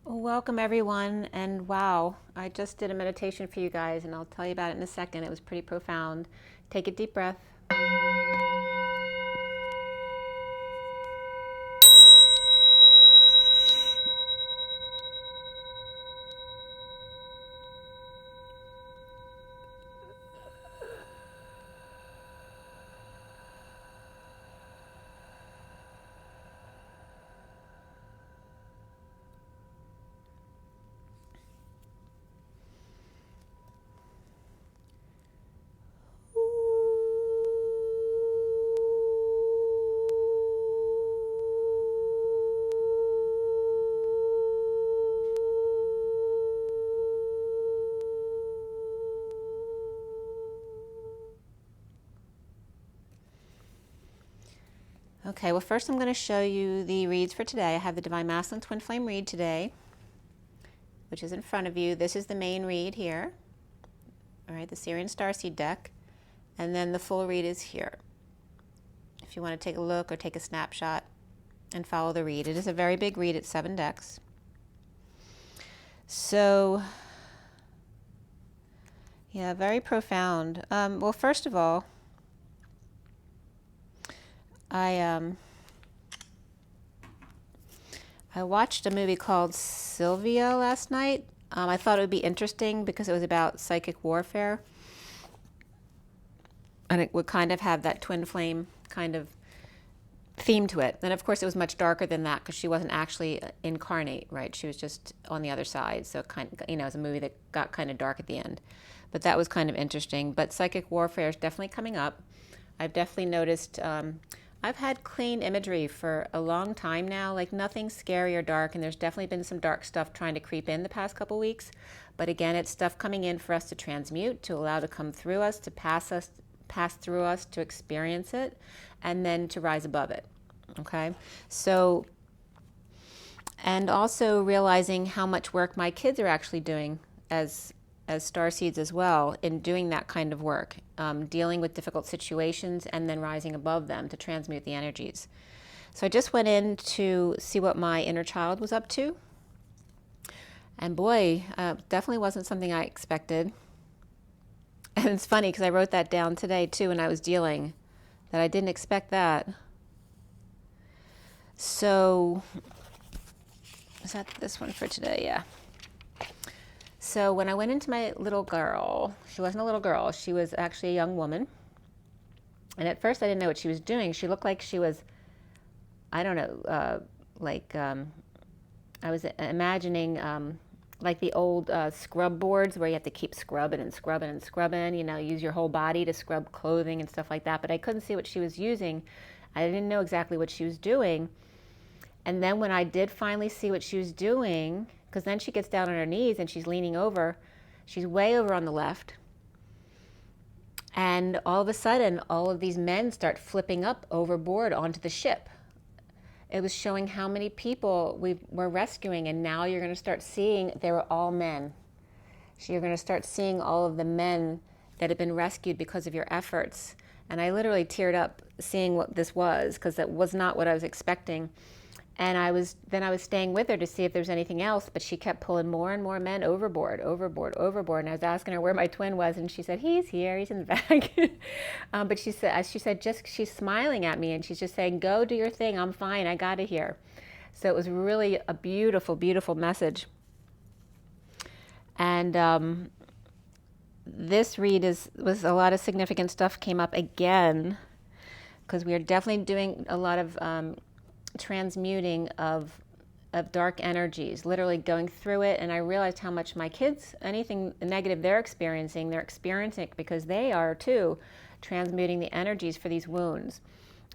Welcome everyone, and wow, I just did a meditation for you guys and I'll tell you about it in a second. It was pretty profound. Take a deep breath. Okay, well first I'm going to show you the reads for today. I have the Divine Masculine Twin Flame read today, which is in front of you. This is the main read here. All right, the SIRIAN Starseed deck. And then the full read is here. If you want to take a look or take a snapshot and follow the read. It is a very big read. It's 7 decks. So, yeah, very profound. Well, first of all, I watched a movie called Sylvia last night. I thought it would be interesting because it was about psychic warfare. And it would kind of have that twin flame kind of theme to it. And of course it was much darker than that because she wasn't actually incarnate, right? She was just on the other side. So kind of, it was a movie that got kind of dark at the end. But that was kind of interesting. But psychic warfare is definitely coming up. I've definitely noticed, I've had clean imagery for a long time now, like nothing scary or dark, and there's definitely been some dark stuff trying to creep in the past couple weeks. But again, it's stuff coming in for us to transmute, to allow to come through us, to pass through us, to experience it, and then to rise above it. Okay? So, and also realizing how much work my kids are actually doing as starseeds as well in doing that kind of work, dealing with difficult situations and then rising above them to transmute the energies. So I just went in to see what my inner child was up to. And boy, definitely wasn't something I expected. And it's funny because I wrote that down today too when I was dealing, that I didn't expect that. So, is that this one for today? Yeah. So when I went into my little girl, she wasn't a little girl, she was actually a young woman. And at first I didn't know what she was doing. She looked like she was, I don't know, I was imagining like the old scrub boards where you have to keep scrubbing and scrubbing and scrubbing, use your whole body to scrub clothing and stuff like that. But I couldn't see what she was using. I didn't know exactly what she was doing. And then when I did finally see what she was doing, because then she gets down on her knees and she's leaning over. She's way over on the left. And all of a sudden, all of these men start flipping up overboard onto the ship. It was showing how many people we were rescuing, and now you're going to start seeing they were all men. So you're going to start seeing all of the men that have been rescued because of your efforts. And I literally teared up seeing what this was, because that was not what I was expecting. And I was staying with her to see if there's anything else, but she kept pulling more and more men overboard. And I was asking her where my twin was, and she said, he's here, he's in the back. But she said, she's smiling at me, and she's just saying, go do your thing, I'm fine, I got it here. So it was really a beautiful, beautiful message. And this read was a lot of significant stuff came up again, because we are definitely doing a lot of transmuting of dark energies, literally going through it. And I realized how much my kids, anything negative they're experiencing it because they are too transmuting the energies for these wounds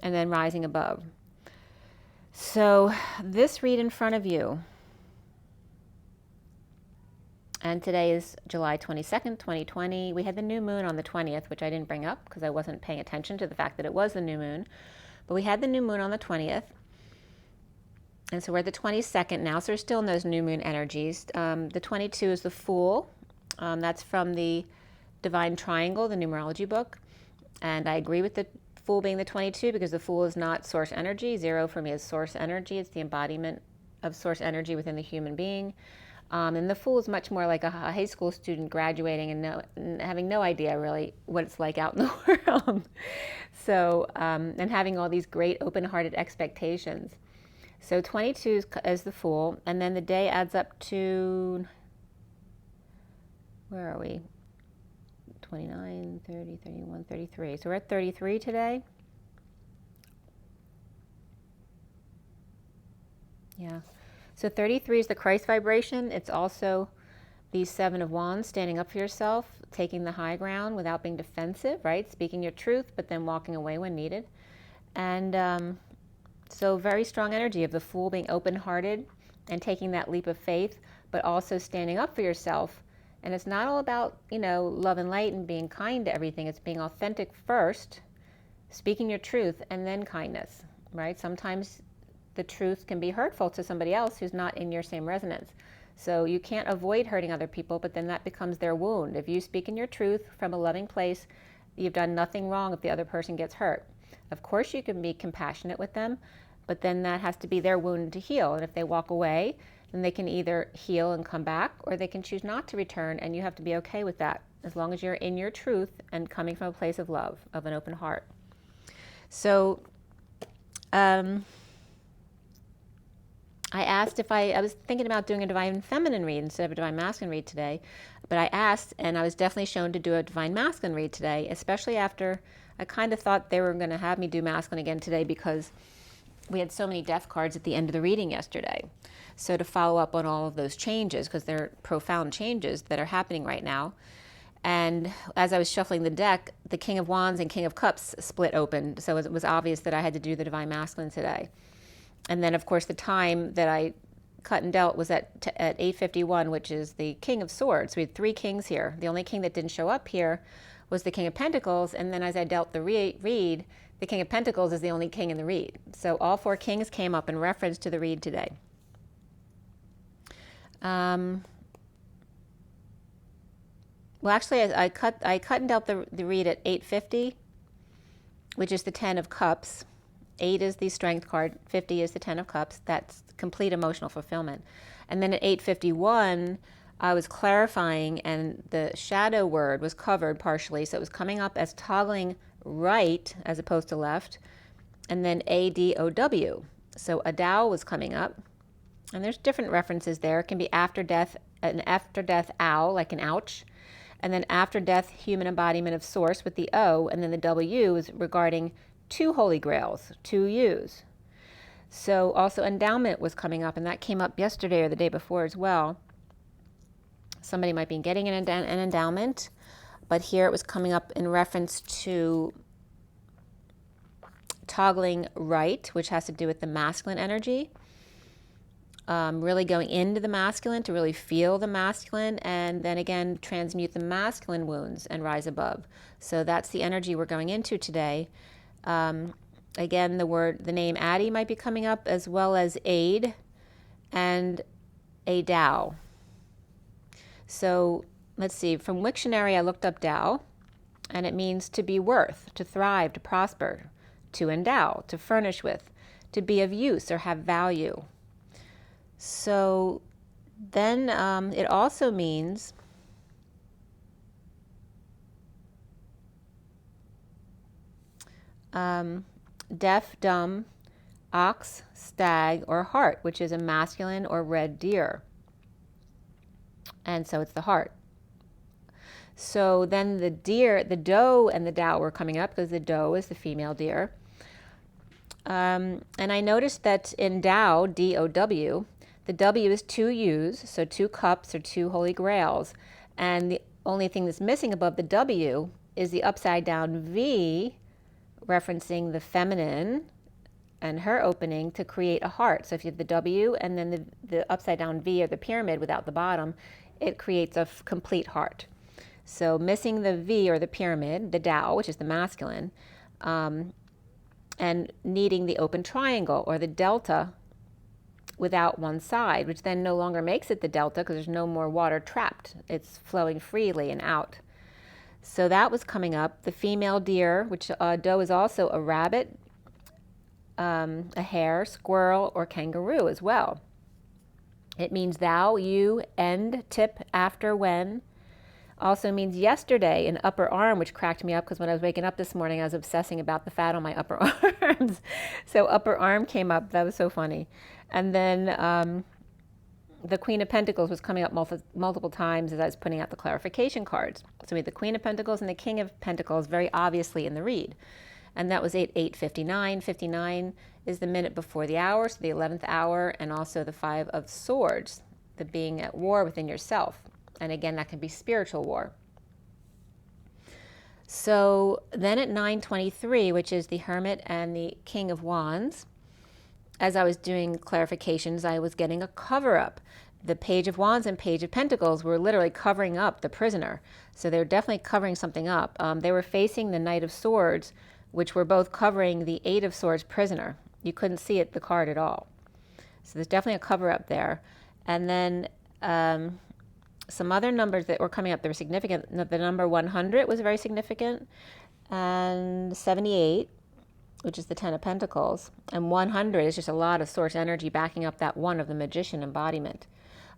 and then rising above. So this read in front of you, and today is July 22nd, 2020. We had the new moon on the 20th, which I didn't bring up because I wasn't paying attention to the fact that it was the new moon. But we had the new moon on the 20th. And so we're at the 22nd now, so we're still in those new moon energies. The 22 is the Fool. That's from the Divine Triangle, the numerology book. And I agree with the Fool being the 22 because the Fool is not source energy. 0 for me is source energy. It's the embodiment of source energy within the human being. And the Fool is much more like a high school student graduating and having no idea really what it's like out in the world. So, and having all these great open-hearted expectations. So 22 is the Fool, and then the day adds up to, where are we? 29, 30, 31, 33. So we're at 33 today. Yeah. So 33 is the Christ vibration. It's also the Seven of Wands, standing up for yourself, taking the high ground without being defensive, right? Speaking your truth, but then walking away when needed. And so very strong energy of the Fool being open-hearted and taking that leap of faith, but also standing up for yourself. And it's not all about, you know, love and light and being kind to everything. It's being authentic first, speaking your truth, and then kindness, right? Sometimes the truth can be hurtful to somebody else who's not in your same resonance. So you can't avoid hurting other people, but then that becomes their wound. If you speak in your truth from a loving place, you've done nothing wrong if the other person gets hurt. Of course you can be compassionate with them, but then that has to be their wound to heal. And if they walk away, then they can either heal and come back, or they can choose not to return, and you have to be okay with that, as long as you're in your truth and coming from a place of love, of an open heart. So, I asked if I was thinking about doing a Divine Feminine read instead of a Divine Masculine read today, but I asked, and I was definitely shown to do a Divine Masculine read today, especially after I kind of thought they were going to have me do Masculine again today because we had so many death cards at the end of the reading yesterday. So to follow up on all of those changes, because they're profound changes that are happening right now. And as I was shuffling the deck, the King of Wands and King of Cups split open, so it was obvious that I had to do the Divine Masculine today. And then, of course, the time that I cut and dealt was at 8:51, which is the King of Swords. We had three kings here. The only king that didn't show up here was the King of Pentacles. And then as I dealt the read, the King of Pentacles is the only king in the read. So all four kings came up in reference to the read today. Well, actually, I cut and dealt the read at 8:50, which is the 10 of Cups. 8 is the Strength card, 50 is the 10 of Cups. That's complete emotional fulfillment. And then at 8:51, I was clarifying, and the shadow word was covered partially, so it was coming up as toggling right as opposed to left, and then ADOW. So Adow was coming up, and there's different references there. It can be after death, an after death ow, like an ouch, and then after death human embodiment of source with the O, and then the W is regarding two holy grails, two U's. So also endowment was coming up, and that came up yesterday or the day before as well. Somebody might be getting an endowment, but here it was coming up in reference to toggling right, which has to do with the masculine energy. Really going into the masculine to really feel the masculine, and then again transmute the masculine wounds and rise above. So that's the energy we're going into today. Again, the name Addie might be coming up, as well as aid and a Tao. So let's see, from Wiktionary I looked up Tao, and it means to be worth, to thrive, to prosper, to endow, to furnish with, to be of use or have value. So then it also means deaf, dumb, ox, stag, or hart, which is a masculine or red deer. And so it's the heart. So then the deer, the doe and the Tao were coming up because the doe is the female deer. And I noticed that in Tao, D-O-W, the W is two U's, so two cups or two holy grails. And the only thing that's missing above the W is the upside down V, referencing the feminine and her opening to create a heart. So if you have the W and then the upside down V or the pyramid without the bottom, it creates a complete heart. So missing the V or the pyramid, the Tao, which is the masculine, and needing the open triangle or the delta without one side, which then no longer makes it the delta because there's no more water trapped. It's flowing freely and out. So that was coming up. The female deer, which doe is also a rabbit, a hare, squirrel, or kangaroo as well. It means thou, you, end, tip, after, when. Also means yesterday in upper arm, which cracked me up because when I was waking up this morning, I was obsessing about the fat on my upper arms. So upper arm came up. That was so funny. And then the Queen of Pentacles was coming up multiple times as I was putting out the clarification cards. So we had the Queen of Pentacles and the King of Pentacles very obviously in the read. And that was 8:59. 59 is the minute before the hour, so the 11th hour, and also the Five of Swords, the being at war within yourself. And again, that can be spiritual war. So then at 9:23, which is the Hermit and the King of Wands, as I was doing clarifications, I was getting a cover-up. The Page of Wands and Page of Pentacles were literally covering up the prisoner. So they were definitely covering something up. They were facing the Knight of Swords, which were both covering the Eight of Swords prisoner. You couldn't see it, the card at all. So there's definitely a cover-up there. And then some other numbers that were coming up that were significant. The number 100 was very significant, and 78, which is the Ten of Pentacles, and 100 is just a lot of source energy backing up that one of the Magician embodiment.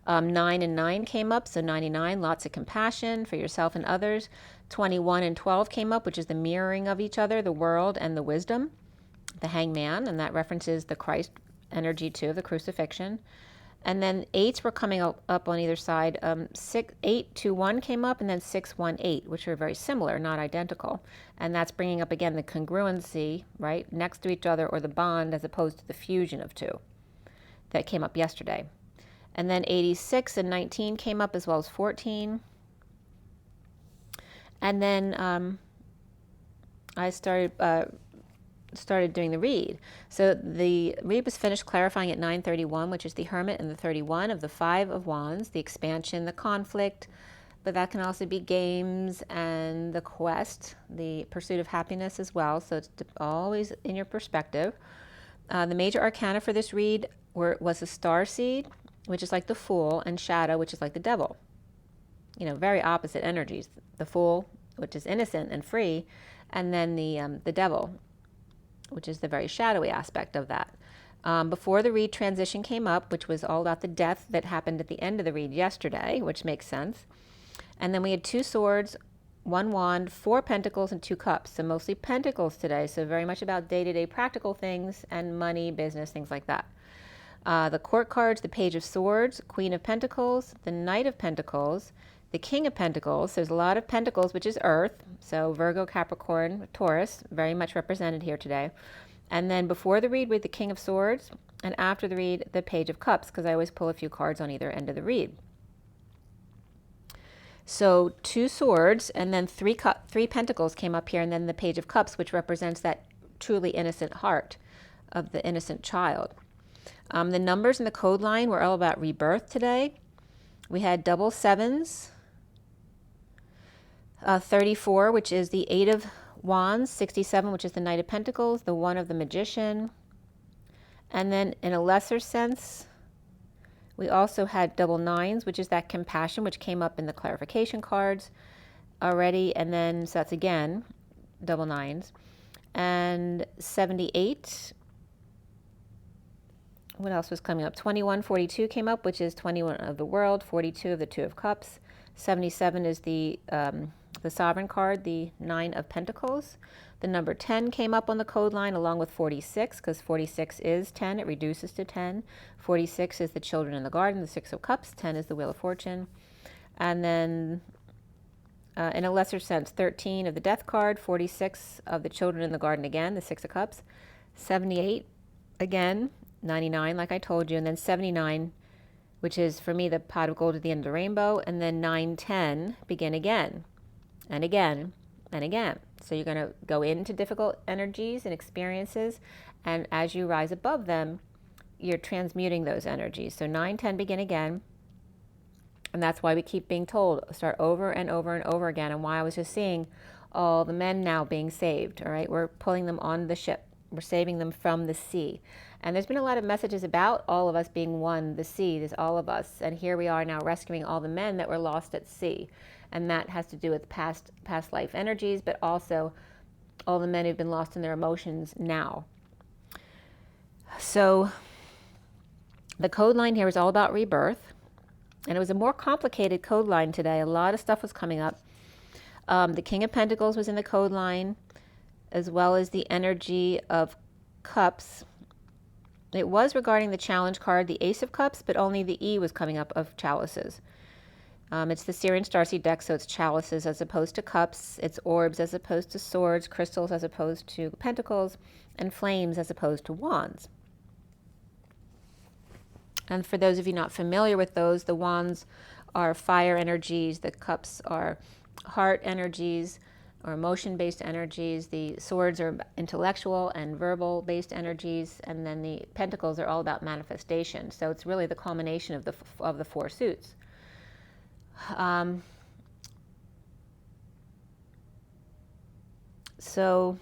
9 and 9 came up, so 99, lots of compassion for yourself and others. 21 and 12 came up, which is the mirroring of each other, the world and the wisdom, the Hangman, and that references the Christ energy too, the crucifixion. And then 8s were coming up on either side. 821 came up, and then 618, which are very similar, not identical. And that's bringing up again the congruency, right, next to each other, or the bond as opposed to the fusion of two that came up yesterday. And then 86 and 19 came up, as well as 14. And then I started doing the read. So the read was finished clarifying at 9:31, which is the Hermit and the 31 of the Five of Wands, the expansion, the conflict, but that can also be games and the quest, the pursuit of happiness as well. So it's always in your perspective. The major arcana for this read was the Starseed, which is like the Fool, and Shadow, which is like the Devil. You know, very opposite energies. The Fool, which is innocent and free, and then the Devil, which is the very shadowy aspect of that. Before the read, transition came up, which was all about the death that happened at the end of the read yesterday, which makes sense. And then we had 2 swords, 1 wand, 4 pentacles, and 2 cups. So mostly pentacles today, so very much about day-to-day practical things and money, business, things like that. The court cards, the Page of Swords, Queen of Pentacles, the Knight of Pentacles, the King of Pentacles. There's a lot of Pentacles, which is Earth. So Virgo, Capricorn, Taurus, very much represented here today. And then before the read, with the King of Swords, and after the read, the Page of Cups, because I always pull a few cards on either end of the read. So 2 swords, and then 3 pentacles came up here, and then the Page of Cups, which represents that truly innocent heart of the innocent child. The numbers in the code line were all about rebirth today. We had double 7s, 34, which is the 8 of Wands, 67, which is the Knight of Pentacles, the 1 of the Magician. And then in a lesser sense, we also had double 9s, which is that compassion, which came up in the clarification cards already. And then, so that's again, double 9s. And 78, what else was coming up? 21, 42 came up, which is 21 of the World, 42 of the 2 of Cups. 77 is the Sovereign card, the 9 of Pentacles. The number 10 came up on the code line along with 46, because 46 is 10. It reduces to 10. 46 is the Children in the Garden, the 6 of Cups. 10 is the Wheel of Fortune. And then in a lesser sense, 13 of the Death card, 46 of the Children in the Garden again, the 6 of Cups. 78 again, 99 like I told you, and then 79, which is for me the pot of gold at the end of the rainbow, and then 9, 10, begin again. And again, and again. So you're going to go into difficult energies and experiences, and as you rise above them, you're transmuting those energies. So 9, 10, begin again. And that's why we keep being told, start over and over and over again, and why I was just seeing all the men now being saved, all right? We're pulling them on the ship. We're saving them from the sea. And there's been a lot of messages about all of us being one. The sea is all of us. And here we are now rescuing all the men that were lost at sea. And that has to do with past life energies, but also all the men who've been lost in their emotions now. So The code line here is all about rebirth. And it was a more complicated code line today. A lot of stuff was coming up. The King of Pentacles was in the code line, as well as the energy of cups. It was regarding the challenge card, the Ace of Cups, but only the E was coming up of chalices. It's the SIRIAN Starseed deck, so it's chalices as opposed to cups. It's orbs as opposed to swords, crystals as opposed to pentacles, and flames as opposed to wands. And for those of you not familiar with those, the wands are fire energies, the cups are heart energies or emotion-based energies, the swords are intellectual and verbal-based energies, and then the pentacles are all about manifestation. So it's really the culmination of the four suits. So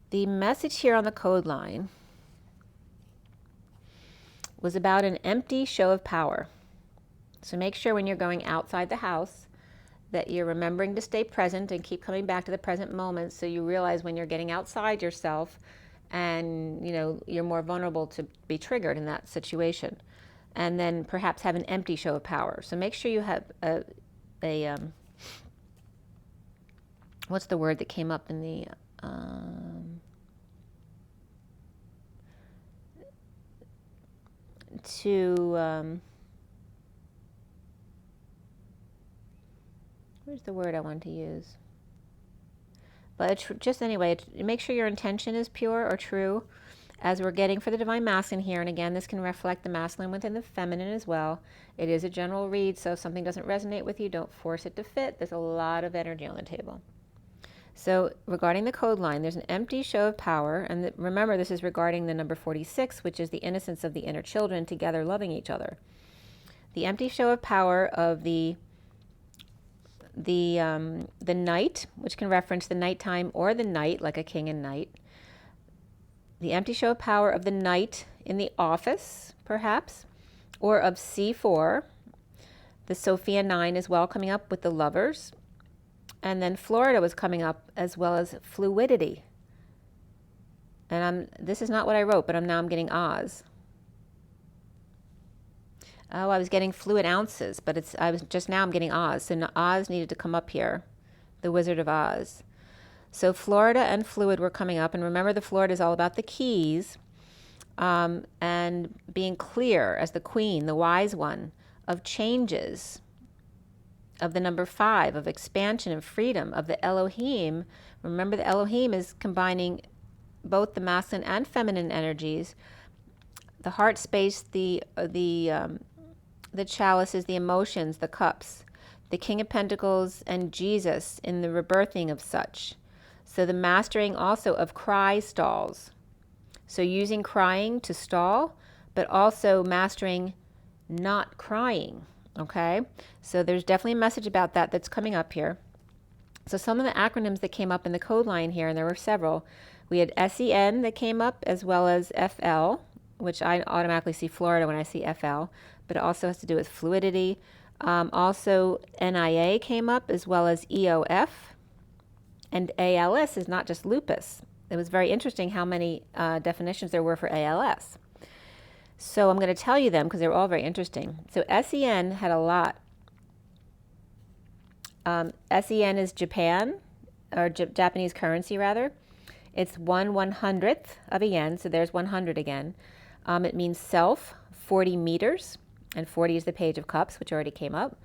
the message here on the code line was about an empty show of power. So make sure when you're going outside the house that you're remembering to stay present and keep coming back to the present moment, so you realize when you're getting outside yourself and you're more vulnerable to be triggered in that situation. And then perhaps have an empty show of power. So make sure you have a what's the word that came up in the where's the word I want to use? But just anyway, make sure your intention is pure or true, as we're getting for the Divine Masculine here. And again, this can reflect the masculine within the feminine as well. It is a general read, so if something doesn't resonate with you, don't force it to fit. There's a lot of energy on the table. So regarding the code line, there's an empty show of power. And remember, this is regarding the number 46, which is the innocence of the inner children together loving each other. The empty show of power of the night, which can reference the nighttime or the night, like a king and knight. The empty show of power of the night in the office, perhaps, or of C4. The Sophia 9 is well coming up with the lovers. And then Florida was coming up, as well as fluidity. And this is not what I wrote, but I'm getting Oz. Oh, I was getting fluid ounces, but I'm getting Oz. So Oz needed to come up here, the Wizard of Oz. So Florida and fluid were coming up. And remember, the Florida is all about the keys and being clear as the queen, the wise one, of changes, of the number 5, of expansion and freedom, of the Elohim. Remember, the Elohim is combining both the masculine and feminine energies. The heart space, the chalices, the emotions, the cups, the King of Pentacles, and Jesus in the rebirthing of such. So the mastering also of cry stalls. So using crying to stall, but also mastering not crying. Okay, so there's definitely a message about that that's coming up here. So some of the acronyms that came up in the code line here, and there were several. We had SEN that came up, as well as FL, which I automatically see Florida when I see FL, but it also has to do with fluidity. Also NIA came up, as well as EOF, and ALS is not just lupus. It was very interesting how many definitions there were for ALS. So I'm going to tell you them because they were all very interesting. So SEN had a lot. SEN is Japan, or Japanese currency rather. It's 1/100th of a yen, so there's 100 again. It means self, 40 meters, and 40 is the Page of Cups, which already came up.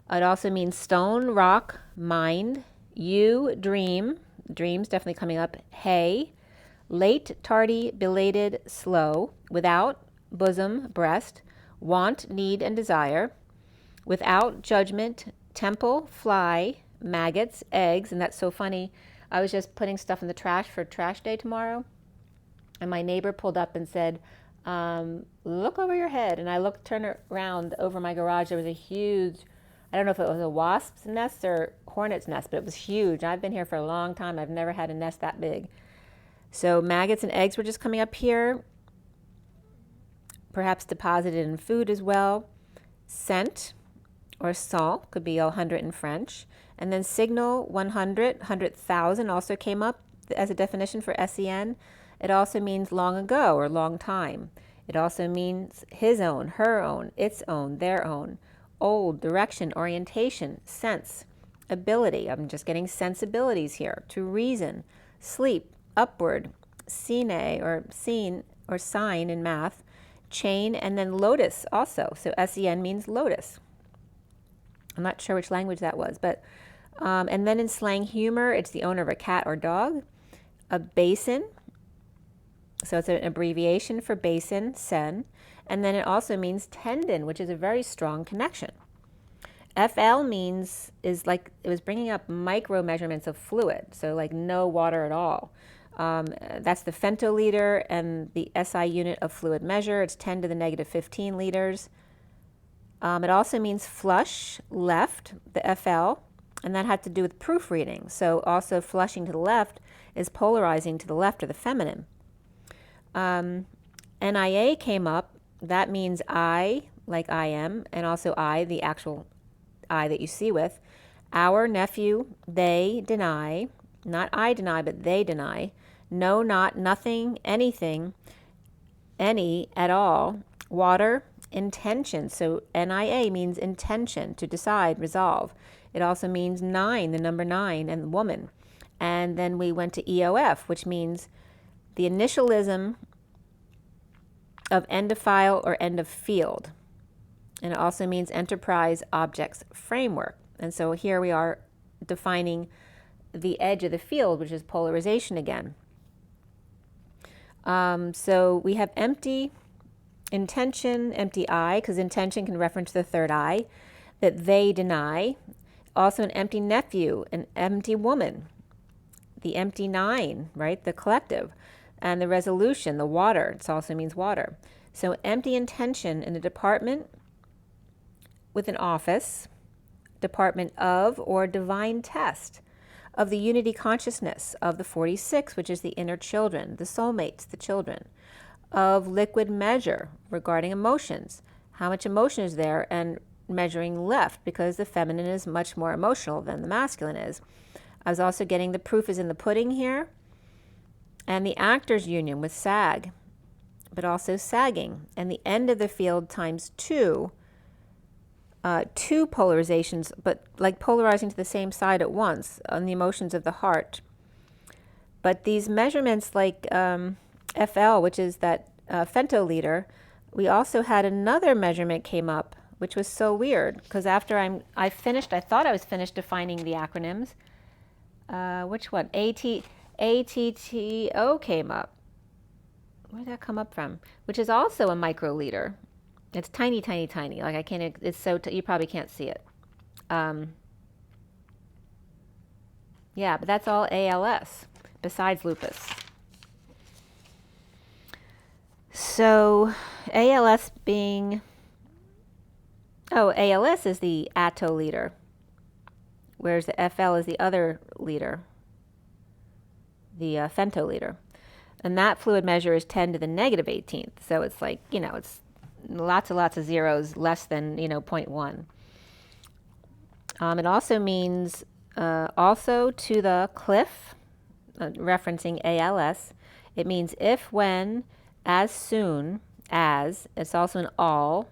It also means stone, rock, mind, you, dream. Dreams definitely coming up. Hey, late, tardy, belated, slow, without, bosom, breast, want, need, and desire, without, judgment, temple, fly, maggots, eggs. And that's so funny. I was just putting stuff in the trash for trash day tomorrow, and my neighbor pulled up and said, look over your head. And I turned around over my garage. There was a huge, I don't know if it was a wasp's nest or hornet's nest, but it was huge. I've been here for a long time. I've never had a nest that big. So maggots and eggs were just coming up here. Perhaps deposited in food as well. Scent or salt could be 100 in French. And then signal, 100, 100,000 also came up as a definition for SEN. It also means long ago or long time. It also means his own, her own, its own, their own. Old, direction, orientation, sense, ability. I'm just getting sensibilities here. To reason, sleep, upward, sine or seen or sign in math, chain, and then lotus also. So SEN means lotus. I'm not sure which language that was, but and then in slang humor, it's the owner of a cat or dog. A basin, so it's an abbreviation for basin, sen, and then it also means tendon, which is a very strong connection. FL means, is like, it was bringing up micro measurements of fluid, so like no water at all. That's the femtoliter and the SI unit of fluid measure. It's 10 to the negative 15 liters. It also means flush, left, the FL, and that had to do with proofreading. So also flushing to the left is polarizing to the left or the feminine. NIA came up. That means I, like I am, and also I, the actual I that you see with. Our, nephew, they deny. Not I deny, but they deny. No, not, nothing, anything, any, at all. Water, intention. So NIA means intention, to decide, resolve. It also means 9, the number 9, and woman. And then we went to EOF, which means the initialism of end of file or end of field. And it also means enterprise objects framework. And so here we are defining the edge of the field, which is polarization again. So we have empty intention, empty eye, because intention can reference the third eye, that they deny. Also an empty nephew, an empty woman, the empty 9, right, the collective, and the resolution, the water, it also means water. So empty intention in a department with an office, department of, or divine test of the unity consciousness of the 46, which is the inner children, the soulmates, the children, of liquid measure regarding emotions, how much emotion is there, and measuring left, because the feminine is much more emotional than the masculine is. I was also getting the proof is in the pudding here, and the actors union with sag, but also sagging, and the end of the field times 2, 2 polarizations, but like polarizing to the same side at once on the emotions of the heart. But these measurements like FL, which is that femtoliter, we also had another measurement came up, which was so weird, because after I finished, I thought I was finished defining the acronyms. Which one? ATTO came up. Where did that come up from? Which is also a microliter. It's tiny, tiny, tiny. Like I can't, it's so, you probably can't see it. Yeah, but that's all ALS, besides lupus. So ALS being, ALS is the attoliter, whereas the FL is the other liter, the femtoliter. And that fluid measure is 10 to the negative 18th. So it's like, it's lots and lots of zeros, less than, 0.1. It also means also to the cliff, referencing ALS. It means if, when, as soon as. It's also an all,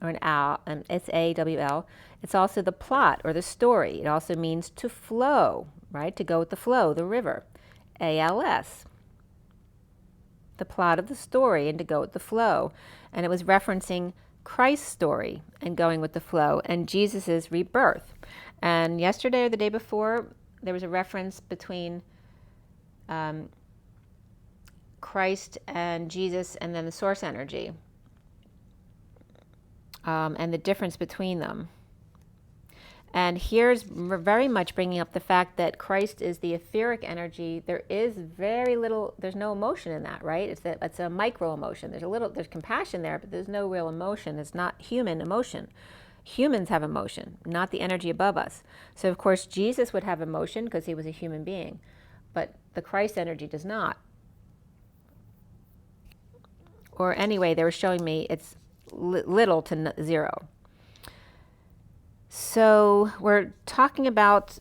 or an owl, and it's AWL. It's also the plot or the story. It also means to flow, right? To go with the flow, the river. ALS. The plot of the story and to go with the flow. And it was referencing Christ's story and going with the flow and Jesus's rebirth. And yesterday or the day before, there was a reference between Christ and Jesus and then the source energy. And the difference between them. And here's very much bringing up the fact that Christ is the etheric energy. There is very little, there's no emotion in that, right? It's a micro emotion. There's compassion there, but there's no real emotion. It's not human emotion. Humans have emotion, not the energy above us. So of course Jesus would have emotion because he was a human being, but the Christ energy does not. Or anyway, they were showing me it's little to 0. So we're talking about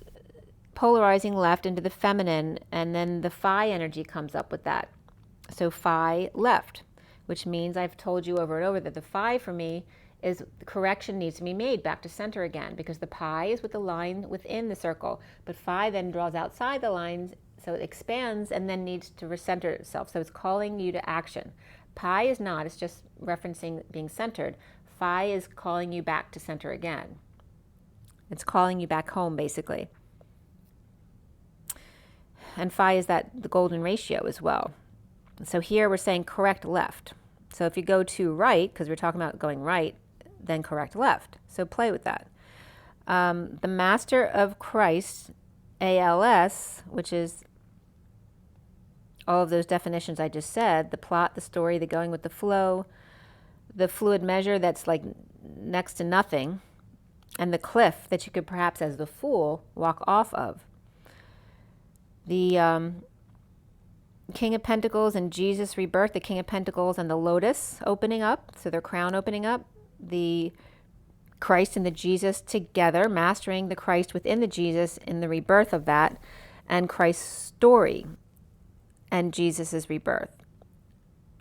polarizing left into the feminine, and then the phi energy comes up with that. So phi left, which means I've told you over and over that the phi for me is correction needs to be made back to center again, because the pi is with the line within the circle, but phi then draws outside the lines, so it expands and then needs to recenter itself. So it's calling you to action. Pi is not, it's just referencing being centered. Phi is calling you back to center again. It's calling you back home, basically. And phi is the golden ratio as well. So here we're saying correct left. So if you go to right, because we're talking about going right, then correct left. So play with that. The Master of Christ, ALS, which is all of those definitions I just said, the plot, the story, the going with the flow, the fluid measure that's like next to nothing, and the cliff that you could perhaps, as the fool, walk off of. The King of Pentacles and Jesus rebirth, the King of Pentacles and the lotus opening up, so their crown opening up, the Christ and the Jesus together, mastering the Christ within the Jesus in the rebirth of that, and Christ's story and Jesus's rebirth,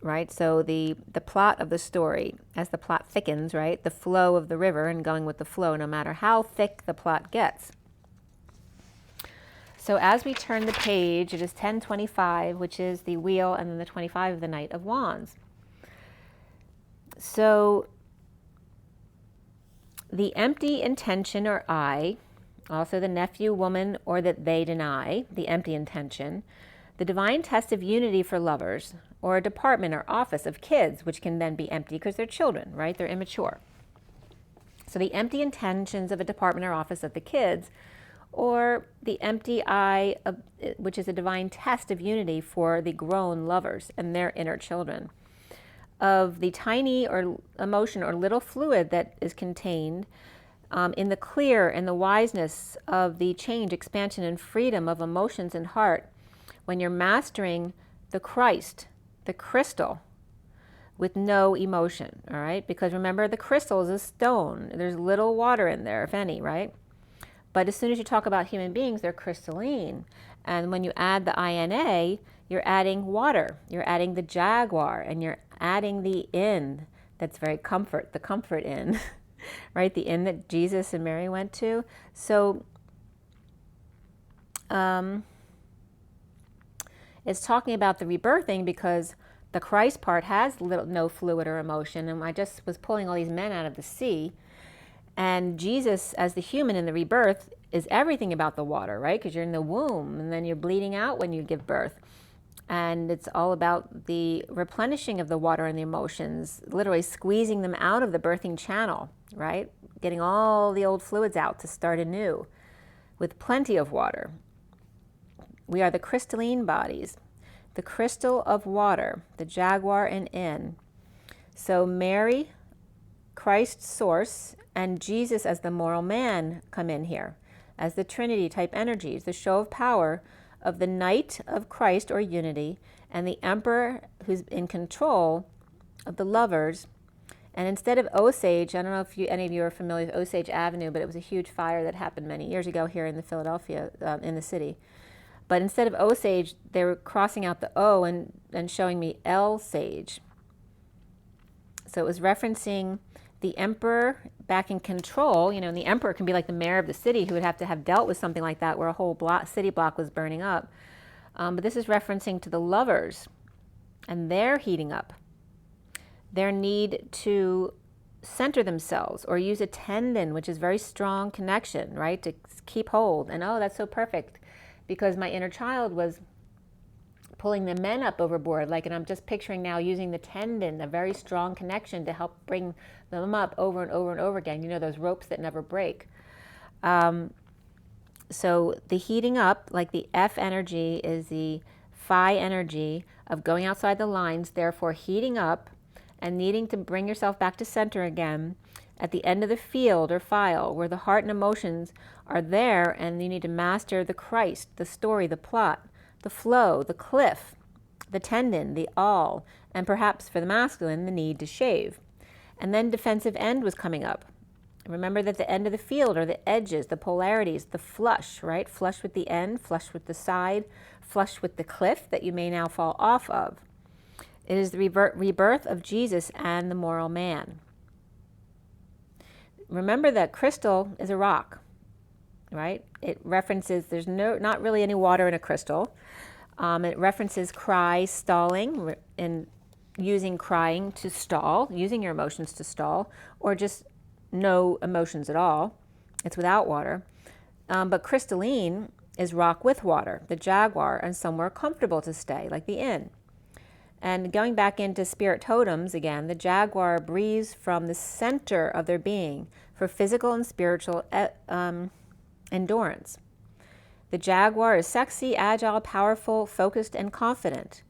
right? So the plot of the story, as the plot thickens, right? The flow of the river and going with the flow, no matter how thick the plot gets. So as we turn the page, it is 1025, which is the wheel, and then the 25 of the Knight of Wands. So the empty intention or I, also the nephew, woman, or that they deny, the empty intention, the divine test of unity for lovers, or a department or office of kids, which can then be empty because they're children, right? They're immature. So the empty intentions of a department or office of the kids, or the empty eye, which is a divine test of unity for the grown lovers and their inner children, of the tiny or emotion or little fluid that is contained in the clear and the wiseness of the change, expansion, and freedom of emotions and heart, when you're mastering the Christ, the crystal, with no emotion, all right? Because remember, the crystal is a stone. There's little water in there, if any, right? But as soon as you talk about human beings, they're crystalline. And when you add the INA, you're adding water. You're adding the jaguar, and you're adding the inn. That's very comfort, the comfort inn, right? The inn that Jesus and Mary went to. So it's talking about the rebirthing, because the Christ part has no fluid or emotion. And I just was pulling all these men out of the sea. And Jesus, as the human in the rebirth, is everything about the water, right? Because you're in the womb, and then you're bleeding out when you give birth. And it's all about the replenishing of the water and the emotions, literally squeezing them out of the birthing channel, right? Getting all the old fluids out to start anew with plenty of water. We are the crystalline bodies, the crystal of water, the jaguar and inn. So Mary, Christ's source, and Jesus as the moral man come in here, as the Trinity type energies, the show of power of the Knight of Christ or unity, and the Emperor who's in control of the lovers. And instead of Osage, I don't know if any of you are familiar with Osage Avenue, but it was a huge fire that happened many years ago here in Philadelphia, in the city. But instead of Osage, they were crossing out the O and showing me El Sage. So it was referencing the emperor back in control, and the emperor can be like the mayor of the city, who would have to have dealt with something like that, where a whole city block was burning up. But this is referencing to the lovers and their heating up, their need to center themselves or use a tendon, which is very strong connection, right, to keep hold. And oh, that's so perfect, because my inner child was pulling the men up overboard, and I'm just picturing now using the tendon, a very strong connection, to help bring them up over and over and over again. Those ropes that never break. So the heating up, like the F energy, is the phi energy of going outside the lines, therefore heating up and needing to bring yourself back to center again at the end of the field or file, where the heart and emotions are there, and you need to master the Christ, the story, the plot, the flow, the cliff, the tendon, the all, and perhaps for the masculine, the need to shave. And then defensive end was coming up. Remember that the end of the field are the edges, the polarities, the flush, right? Flush with the end, flush with the side, flush with the cliff that you may now fall off of. It is the rebirth of Jesus and the moral man. Remember that crystal is a rock, right? It references, there's not really any water in a crystal. It references cry, stalling, and using crying to stall, using your emotions to stall, or just no emotions at all. It's without water. But crystalline is rock with water, the jaguar, and somewhere comfortable to stay, like the inn. And going back into spirit totems again, the jaguar breathes from the center of their being for physical and spiritual endurance. The jaguar is sexy, agile, powerful, focused, and confident,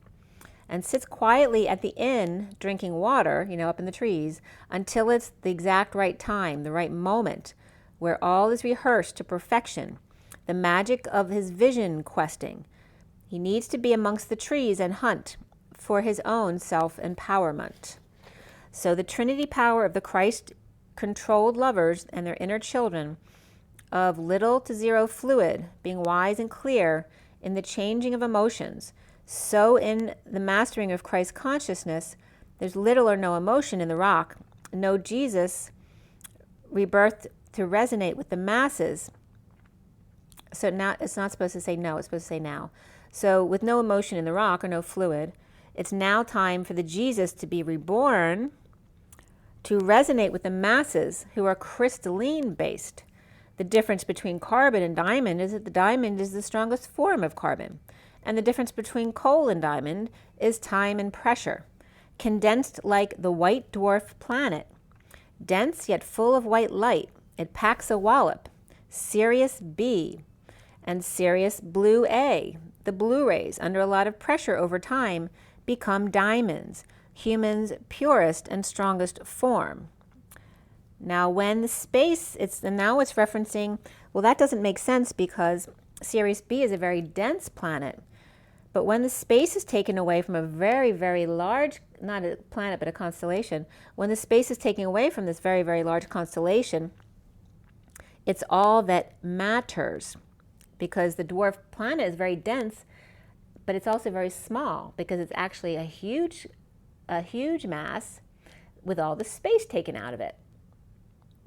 and sits quietly at the inn drinking water, up in the trees, until it's the exact right time, the right moment, where all is rehearsed to perfection, the magic of his vision questing. He needs to be amongst the trees and hunt for his own self-empowerment. So the Trinity power of the Christ-controlled lovers and their inner children of little to zero fluid, being wise and clear in the changing of emotions. So in the mastering of Christ consciousness, there's little or no emotion in the rock, no Jesus rebirth to resonate with the masses. So now it's not supposed to say no, it's supposed to say now. So with no emotion in the rock or no fluid, it's now time for the Jesus to be reborn to resonate with the masses who are crystalline based. The difference between carbon and diamond is that the diamond is the strongest form of carbon. And the difference between coal and diamond is time and pressure. Condensed like the white dwarf planet. Dense yet full of white light. It packs a wallop. Sirius B and Sirius blue A. The blue rays, under a lot of pressure over time, become diamonds, humans' purest and strongest form. Now when the space, now it's referencing, well, that doesn't make sense because Sirius B is a very dense planet. But when the space is taken away from a very, very large, not a planet, but a constellation, when the space is taken away from this very, very large constellation, it's all that matters. Because the dwarf planet is very dense, but it's also very small because it's actually a huge mass with all the space taken out of it.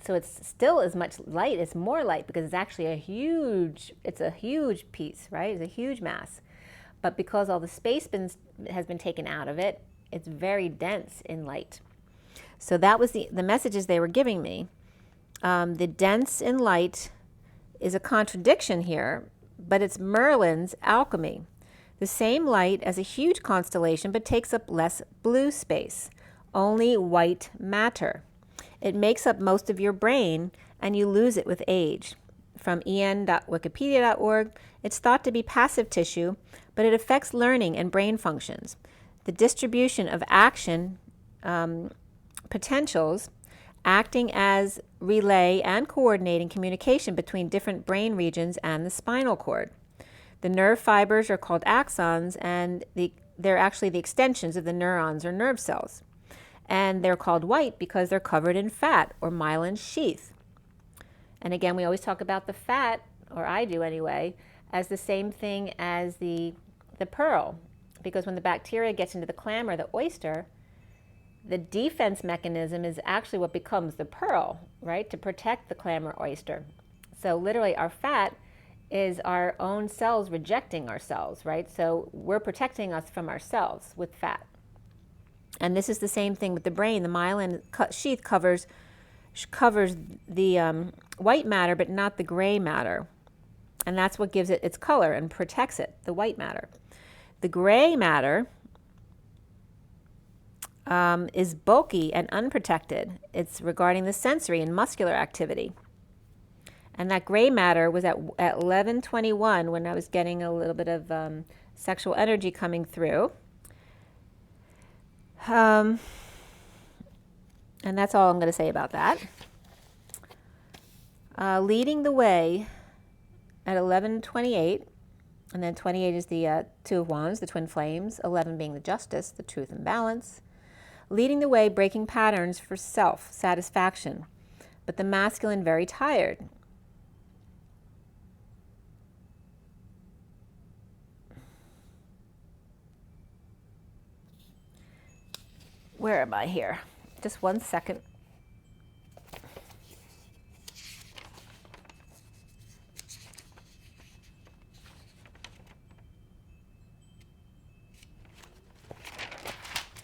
So it's still as much light, it's more light because it's actually a huge piece, right? It's a huge mass. But because all the space has been taken out of it, it's very dense in light. So that was the messages they were giving me. The dense in light is a contradiction here, but it's Merlin's alchemy. The same light as a huge constellation, but takes up less blue space, only white matter. It makes up most of your brain, and you lose it with age. From en.wikipedia.org, it's thought to be passive tissue, but it affects learning and brain functions. The distribution of action potentials acting as relay and coordinating communication between different brain regions and the spinal cord. The nerve fibers are called axons, and they're actually the extensions of the neurons or nerve cells. And they're called white because they're covered in fat or myelin sheath. And again, we always talk about the fat, or I do anyway, as the same thing as the pearl. Because when the bacteria gets into the clam or the oyster, the defense mechanism is actually what becomes the pearl, right? To protect the clam or oyster. So literally our fat is our own cells rejecting ourselves, right? So we're protecting us from ourselves with fat. And this is the same thing with the brain. The myelin sheath covers the white matter, but not the gray matter. And that's what gives it its color and protects it, the white matter. The gray matter is bulky and unprotected. It's regarding the sensory and muscular activity. And that gray matter was at 11:21 when I was getting a little bit of sexual energy coming through. And that's all I'm going to say about that. Leading the way at 11:28, and then 28 is the Two of Wands, the twin flames, 11 being the justice, the truth and balance. Leading the way, breaking patterns for self-satisfaction. but the masculine very tired. Where am I here? Just 1 second.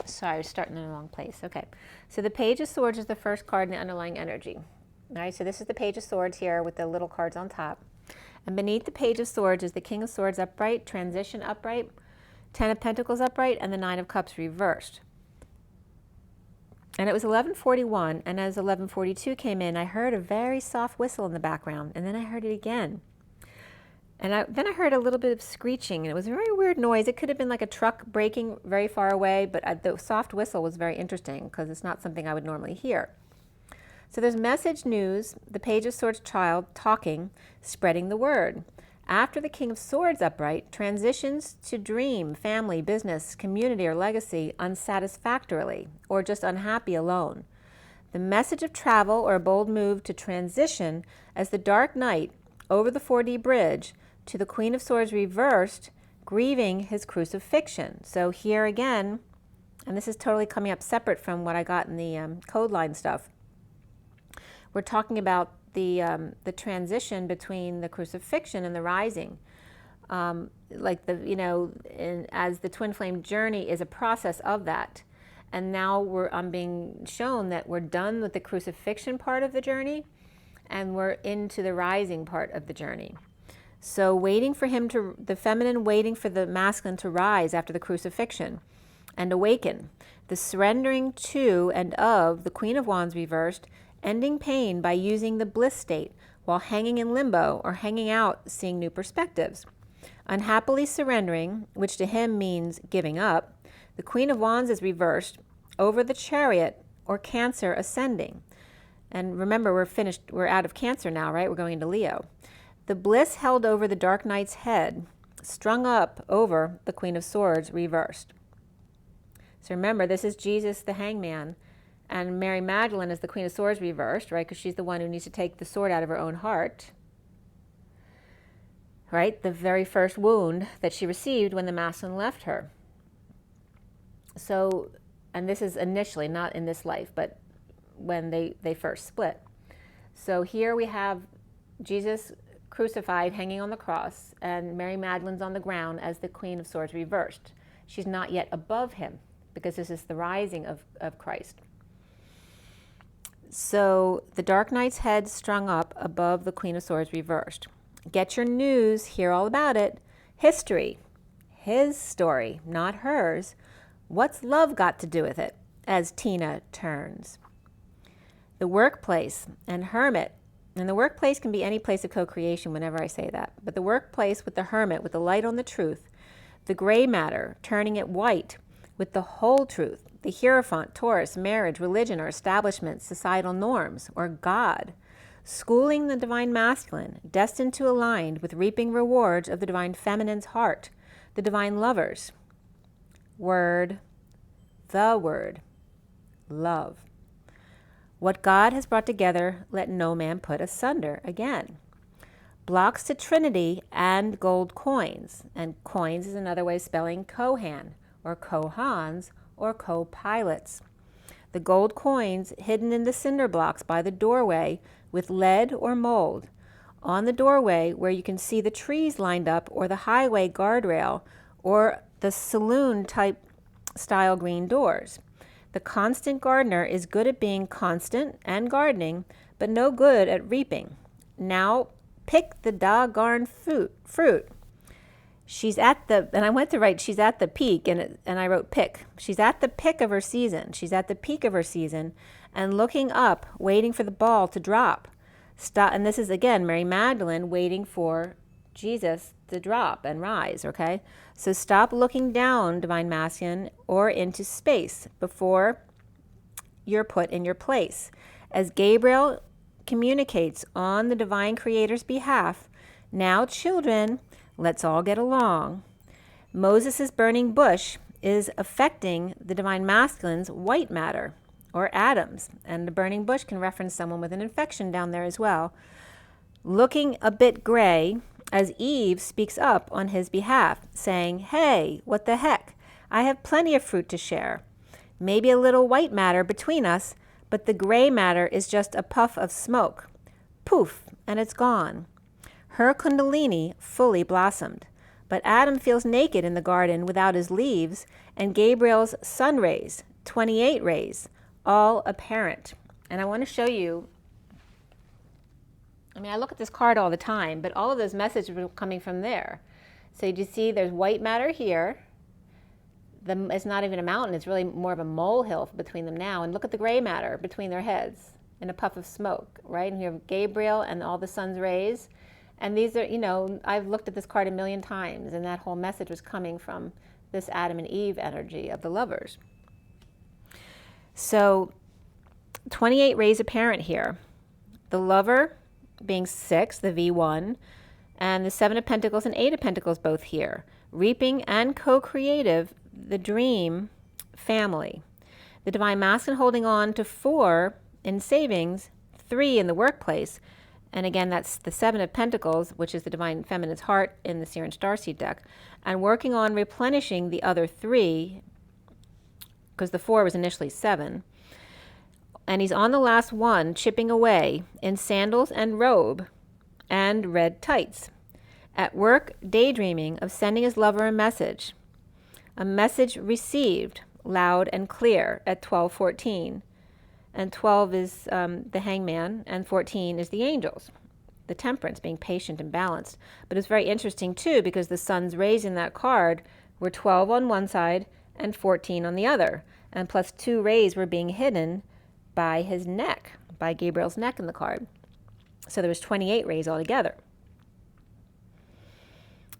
Sorry, I was starting in the wrong place. Okay, so the Page of Swords is the first card in the underlying energy. All right, so this is the Page of Swords here with the little cards on top. And beneath the Page of Swords is the King of Swords upright, Transition upright, Ten of Pentacles upright, and the Nine of Cups reversed. And it was 11:41, and as 11:42 came in, I heard a very soft whistle in the background, and then I heard it again. And then I heard a little bit of screeching, and it was a very weird noise. It could have been like a truck braking very far away, but the soft whistle was very interesting because it's not something I would normally hear. So there's message news, the Page of Swords child talking, spreading the word. After the King of Swords upright, transitions to dream, family, business, community, or legacy unsatisfactorily, or just unhappy alone. The message of travel or a bold move to transition as the Dark Knight over the 4D bridge to the Queen of Swords reversed, grieving his crucifixion. So here again, and this is totally coming up separate from what I got in the code line stuff, we're talking about the transition between the crucifixion and the rising. Like as the twin flame journey is a process of that. And now I'm being shown that we're done with the crucifixion part of the journey and we're into the rising part of the journey. So waiting for him to, the feminine waiting for the masculine to rise after the crucifixion and awaken. The surrendering to and of the Queen of Wands reversed, ending pain by using the bliss state while hanging in limbo or hanging out, seeing new perspectives. Unhappily surrendering, which to him means giving up, the Queen of Wands is reversed over the Chariot or Cancer ascending. And remember, we're out of Cancer now, right? We're going into Leo. The bliss held over the Dark Knight's head, strung up over the Queen of Swords reversed. So remember, this is Jesus the hangman, and Mary Magdalene is the Queen of Swords reversed, right? Because she's the one who needs to take the sword out of her own heart, right? The very first wound that she received when the masculine left her. So, and this is initially, not in this life, but when they first split. So here we have Jesus crucified, hanging on the cross, and Mary Magdalene's on the ground as the Queen of Swords reversed. She's not yet above him, because this is the rising of Christ. So the Dark Knight's head strung up above the Queen of Swords reversed. Get your news, hear all about it. History, his story, not hers. What's love got to do with it? As Tina turns. The workplace and hermit. And the workplace can be any place of co-creation whenever I say that. But the workplace with the hermit, with the light on the truth. The gray matter, turning it white with the whole truth. The Hierophant, Taurus, marriage, religion or establishment, societal norms, or God. Schooling the divine masculine, destined to align with reaping rewards of the divine feminine's heart. The divine lovers. Word, the word, love. What God has brought together, let no man put asunder. Again. Blocks to Trinity and gold coins. And coins is another way of spelling Kohan, or Kohans, or co-pilots. The gold coins hidden in the cinder blocks by the doorway with lead or mold. On the doorway where you can see the trees lined up, or the highway guardrail, or the saloon type style green doors. The constant gardener is good at being constant and gardening, but no good at reaping. Now pick the doggone fruit. She's at the, and I went to write, she's at the peak, and I wrote pick. She's at the pick of her season. She's at the peak of her season and looking up, waiting for the ball to drop. Stop, and this is, again, Mary Magdalene waiting for Jesus to drop and rise, okay? So stop looking down, divine masculine, or into space before you're put in your place. As Gabriel communicates on the divine creator's behalf, now children, let's all get along. Moses' burning bush is affecting the divine masculine's white matter, or Adam's. And the burning bush can reference someone with an infection down there as well. Looking a bit gray as Eve speaks up on his behalf, saying, "Hey, what the heck? I have plenty of fruit to share. Maybe a little white matter between us, but the gray matter is just a puff of smoke. Poof, and it's gone." Her kundalini fully blossomed, but Adam feels naked in the garden without his leaves, and Gabriel's sun rays, 28 rays, all apparent. And I want to show you, I mean, I look at this card all the time, but all of those messages were coming from there. So you see there's white matter here. It's not even a mountain, it's really more of a molehill between them now. And look at the gray matter between their heads in a puff of smoke, right? And you have Gabriel and all the sun's rays. And these are, you know, I've looked at this card a million times, and that whole message was coming from this Adam and Eve energy of the lovers. So 28 rays apparent here. The lover being 6, the V1, and the 7 of Pentacles and 8 of Pentacles both here. Reaping and co-creative, the dream family. The divine masculine holding on to 4 in savings, 3 in the workplace. And again, that's the 7 of Pentacles, which is the divine feminine's heart in the SIRIAN Starseed deck. And working on replenishing the other 3, because the 4 was initially 7. And he's on the last one, chipping away in sandals and robe and red tights. At work, daydreaming of sending his lover a message received loud and clear at 12:14. And 12 is the hangman, and 14 is the angels, the temperance, being patient and balanced. But it's very interesting, too, because the sun's rays in that card were 12 on one side and 14 on the other. And plus 2 rays were being hidden by his neck, by Gabriel's neck in the card. So there was 28 rays altogether.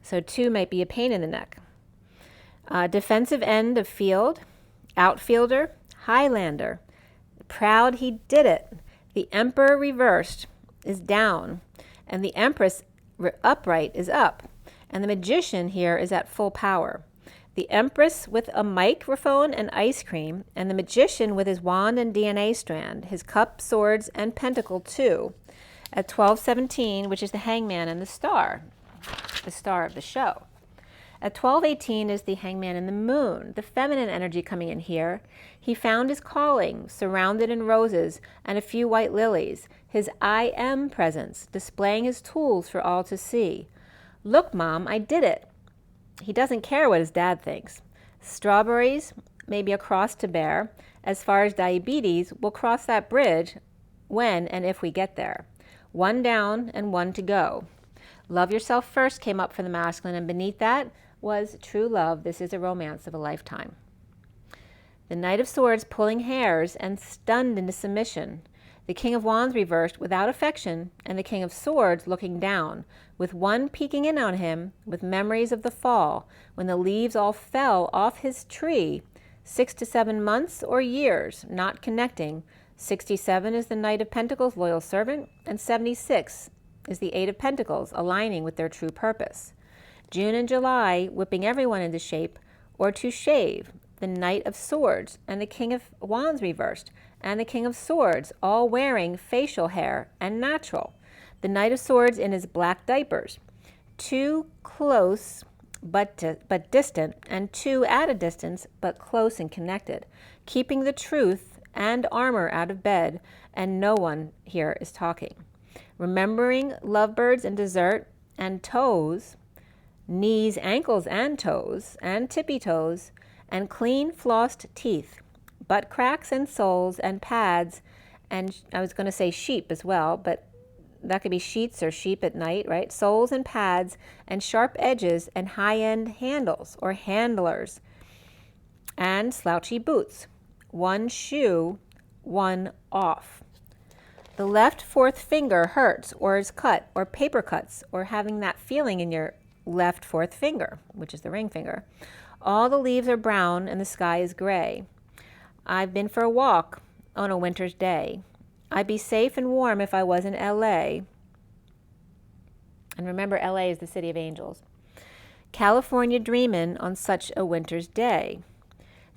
So 2 might be a pain in the neck. Defensive end of field, outfielder, Highlander. Proud he did it. The Emperor reversed is down, and the Empress upright is up, and the Magician here is at full power. The Empress with a microphone and ice cream, and the Magician with his wand and DNA strand, his cup, swords, and pentacle 2 at 12:17, which is the hangman and the star of the show. At 12:18 is the hangman and the moon, the feminine energy coming in here. He found his calling, surrounded in roses and a few white lilies, his I am presence, displaying his tools for all to see. Look, Mom, I did it. He doesn't care what his dad thinks. Strawberries, maybe a cross to bear. As far as diabetes, we'll cross that bridge when and if we get there. 1 down and 1 to go. Love yourself first came up for the masculine, and beneath that was true love. This is a romance of a lifetime. The Knight of Swords pulling hairs and stunned into submission. The King of Wands reversed without affection, and the King of Swords looking down, with one peeking in on him with memories of the fall, when the leaves all fell off his tree, 6 to 7 months or years, not connecting. 67 is the Knight of Pentacles, loyal servant, and 76 is the 8 of Pentacles, aligning with their true purpose. June and July, whipping everyone into shape, or to shave, the Knight of Swords, and the King of Wands reversed, and the King of Swords, all wearing facial hair and natural. The Knight of Swords in his black diapers. 2 close but distant, and 2 at a distance but close and connected, keeping the truth and armor out of bed, and no one here is talking. Remembering lovebirds and dessert, and toes, knees, ankles, and toes, and tippy toes, and clean flossed teeth, butt cracks and soles and pads, and I was going to say sheep as well, but that could be sheets or sheep at night, right? Soles and pads and sharp edges and high-end handles or handlers, and slouchy boots. 1 shoe, 1 off. The left 4th finger hurts or is cut, or paper cuts, or having that feeling in your left 4th finger, which is the ring finger. All the leaves are brown and the sky is gray. I've been for a walk on a winter's day. I'd be safe and warm if I was in LA. And remember, LA is the city of angels. California dreamin' on such a winter's day.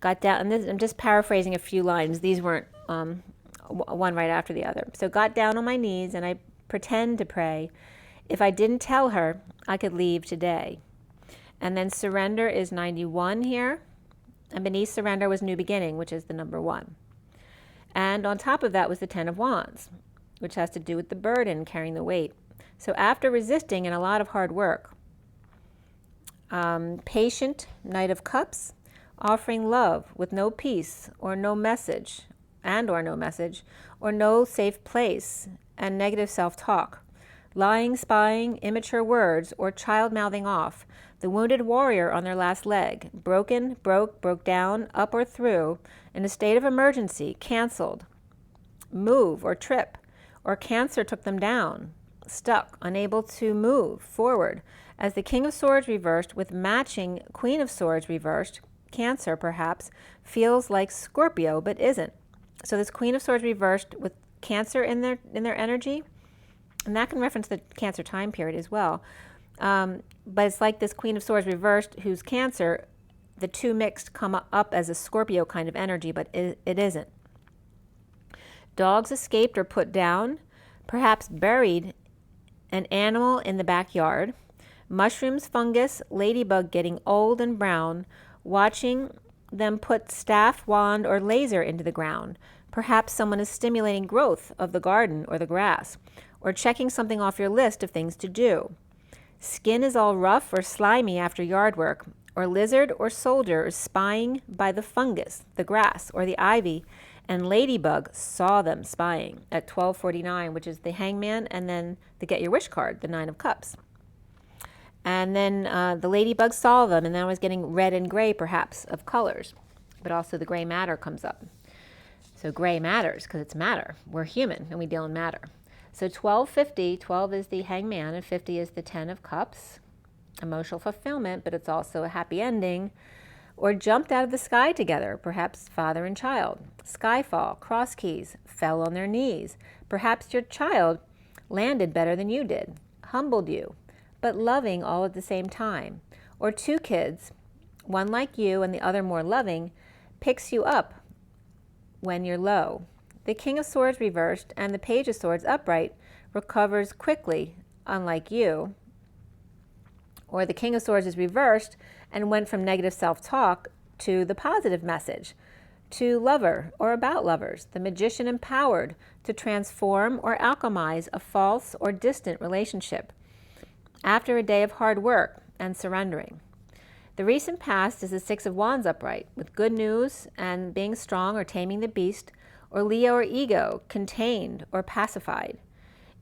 Got down, and this, I'm just paraphrasing a few lines. These weren't one right after the other. So got down on my knees and I pretend to pray. If I didn't tell her, I could leave today. And then surrender is 91 here. And beneath surrender was new beginning, which is the number 1. And on top of that was the 10 of Wands, which has to do with the burden, carrying the weight. So after resisting and a lot of hard work, patient, Knight of Cups, offering love with no peace or no message, or no safe place, and negative self-talk, lying, spying, immature words, or child-mouthing off, the wounded warrior on their last leg, broken, broke down, up or through, in a state of emergency, canceled, move or trip, or cancer took them down, stuck, unable to move forward, as the King of Swords reversed with matching Queen of Swords reversed, Cancer perhaps, feels like Scorpio but isn't. So this Queen of Swords reversed with Cancer in their energy, and that can reference the Cancer time period as well. But it's like this Queen of Swords reversed who's Cancer, the two mixed come up as a Scorpio kind of energy, but it isn't. Dogs escaped or put down, perhaps buried an animal in the backyard, mushrooms, fungus, ladybug getting old and brown, watching them put staff, wand, or laser into the ground. Perhaps someone is stimulating growth of the garden or the grass, or checking something off your list of things to do. Skin is all rough or slimy after yard work, or lizard or soldier is spying by the fungus, the grass, or the ivy, and ladybug saw them spying at 12:49, which is the Hangman, and then the Get Your Wish card, the 9 of Cups. And then the ladybug saw them, and then I was getting red and gray, perhaps, of colors. But also the gray matter comes up. So gray matters, because it's matter. We're human, and we deal in matter. So 1250, 12 is the Hangman, and 50 is the 10 of Cups. Emotional fulfillment, but it's also a happy ending. Or jumped out of the sky together, perhaps father and child. Skyfall, cross keys, fell on their knees. Perhaps your child landed better than you did, humbled you, but loving all at the same time. Or two kids, one like you and the other more loving, picks you up when you're low. The King of Swords reversed and the Page of Swords upright recovers quickly, unlike you. Or the King of Swords is reversed and went from negative self-talk to the positive message, to lover or about lovers. The Magician empowered to transform or alchemize a false or distant relationship after a day of hard work and surrendering. The recent past is the 6 of Wands upright, with good news and being strong or taming the beast, or Leo or ego, contained or pacified.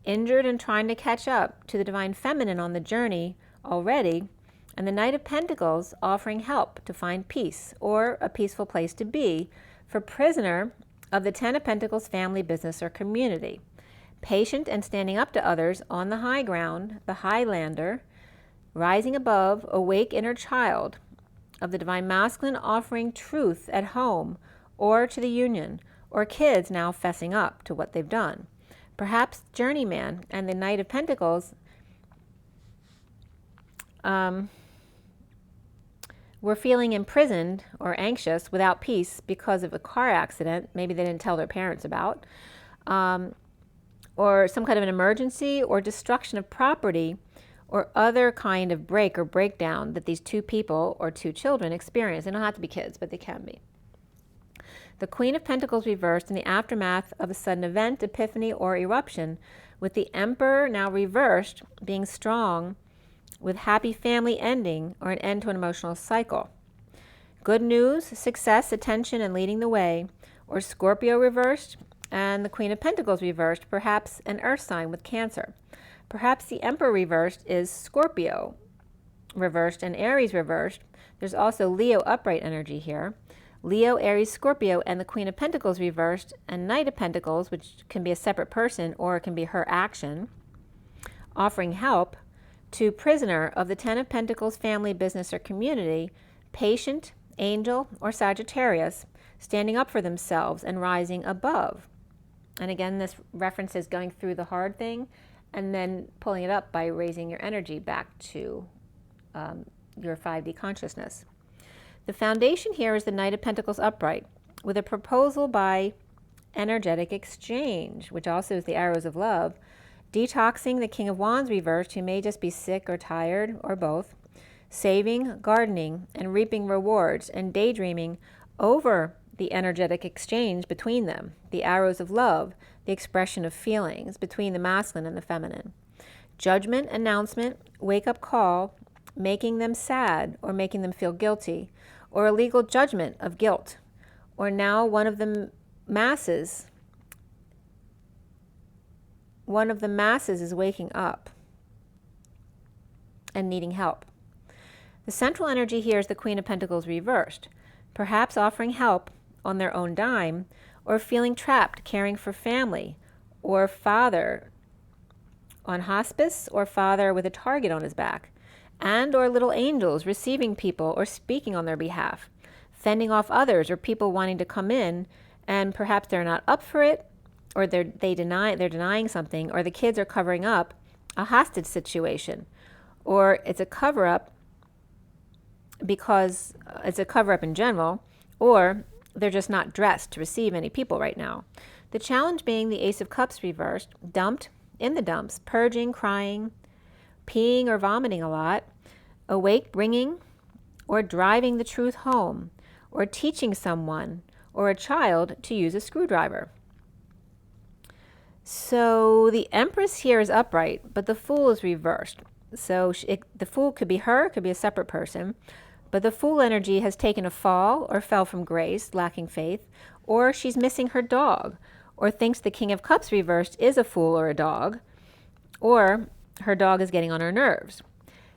Injured and trying to catch up to the Divine Feminine on the journey already, and the Knight of Pentacles offering help to find peace or a peaceful place to be for prisoner of the 10 of Pentacles family, business, or community. Patient and standing up to others on the high ground, the Highlander, rising above, awake inner child of the Divine Masculine offering truth at home or to the union, or kids now fessing up to what they've done. Perhaps journeyman and the Knight of Pentacles were feeling imprisoned or anxious without peace because of a car accident, maybe they didn't tell their parents about, or some kind of an emergency or destruction of property or other kind of break or breakdown that these two people or two children experience. They don't have to be kids, but they can be. The Queen of Pentacles reversed in the aftermath of a sudden event, epiphany, or eruption, with the Emperor now reversed, being strong, with happy family ending or an end to an emotional cycle. Good news, success, attention, and leading the way, or Scorpio reversed, and the Queen of Pentacles reversed, perhaps an earth sign with Cancer. Perhaps the Emperor reversed is Scorpio reversed and Aries reversed. There's also Leo upright energy here. Leo, Aries, Scorpio, and the Queen of Pentacles reversed, and Knight of Pentacles, which can be a separate person or it can be her action, offering help to prisoner of the 10 of Pentacles family, business, or community, patient, angel, or Sagittarius, standing up for themselves and rising above. And again, this reference is going through the hard thing and then pulling it up by raising your energy back to your 5D consciousness. The foundation here is the Knight of Pentacles upright, with a proposal by energetic exchange, which also is the arrows of love. Detoxing, the King of Wands reversed, who may just be sick or tired or both. Saving, gardening, and reaping rewards, and daydreaming over the energetic exchange between them, the arrows of love, the expression of feelings between the masculine and the feminine. Judgment, announcement, wake-up call, making them sad or making them feel guilty, or a legal judgment of guilt, or now one of the masses is waking up and needing help. The central energy here is the Queen of Pentacles reversed, perhaps offering help on their own dime, or feeling trapped caring for family, or father on hospice, or father with a target on his back, and or little angels receiving people or speaking on their behalf, fending off others or people wanting to come in, and perhaps they're not up for it, or they're denying something, or the kids are covering up a hostage situation, or it's a cover-up because it's a cover-up in general, or they're just not dressed to receive any people right now. The challenge being the Ace of Cups reversed, dumped, in the dumps, purging, crying, peeing or vomiting a lot, awake, bringing or driving the truth home, or teaching someone or a child to use a screwdriver. So the Empress here is upright, but the Fool is reversed. So the Fool could be her, could be a separate person, but the Fool energy has taken a fall or fell from grace, lacking faith, or she's missing her dog, or thinks the King of Cups reversed is a fool or a dog, or her dog is getting on her nerves.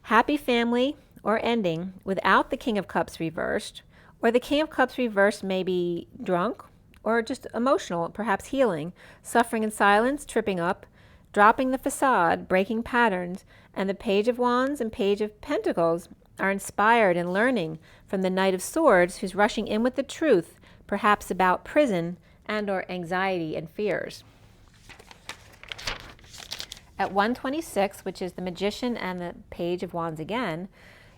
Happy family or ending without the King of Cups reversed, or the King of Cups reversed may be drunk or just emotional, perhaps healing, suffering in silence, tripping up, dropping the facade, breaking patterns, and the Page of Wands and Page of Pentacles are inspired and learning from the Knight of Swords, who's rushing in with the truth, perhaps about prison and or anxiety and fears. At 126, which is the Magician and the Page of Wands again,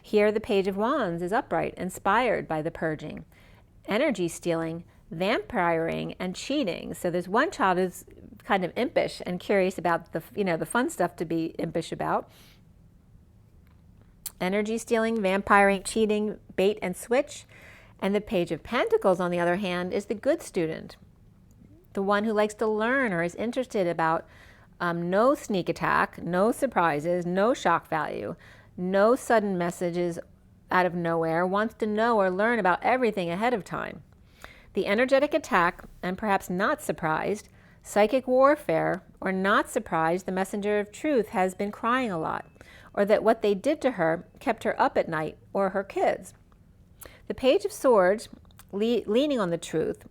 here the Page of Wands is upright, inspired by the purging, energy stealing, vampiring, and cheating. So there's one child who's kind of impish and curious about the fun stuff to be impish about. Energy stealing, vampiring, cheating, bait and switch. And the Page of Pentacles, on the other hand, is the good student, the one who likes to learn or is interested about no sneak attack, no surprises, no shock value, no sudden messages out of nowhere, wants to know or learn about everything ahead of time. The energetic attack, and perhaps not surprised, psychic warfare, or not surprised the messenger of truth has been crying a lot, or that what they did to her kept her up at night, or her kids. The Page of Swords, leaning on the truth,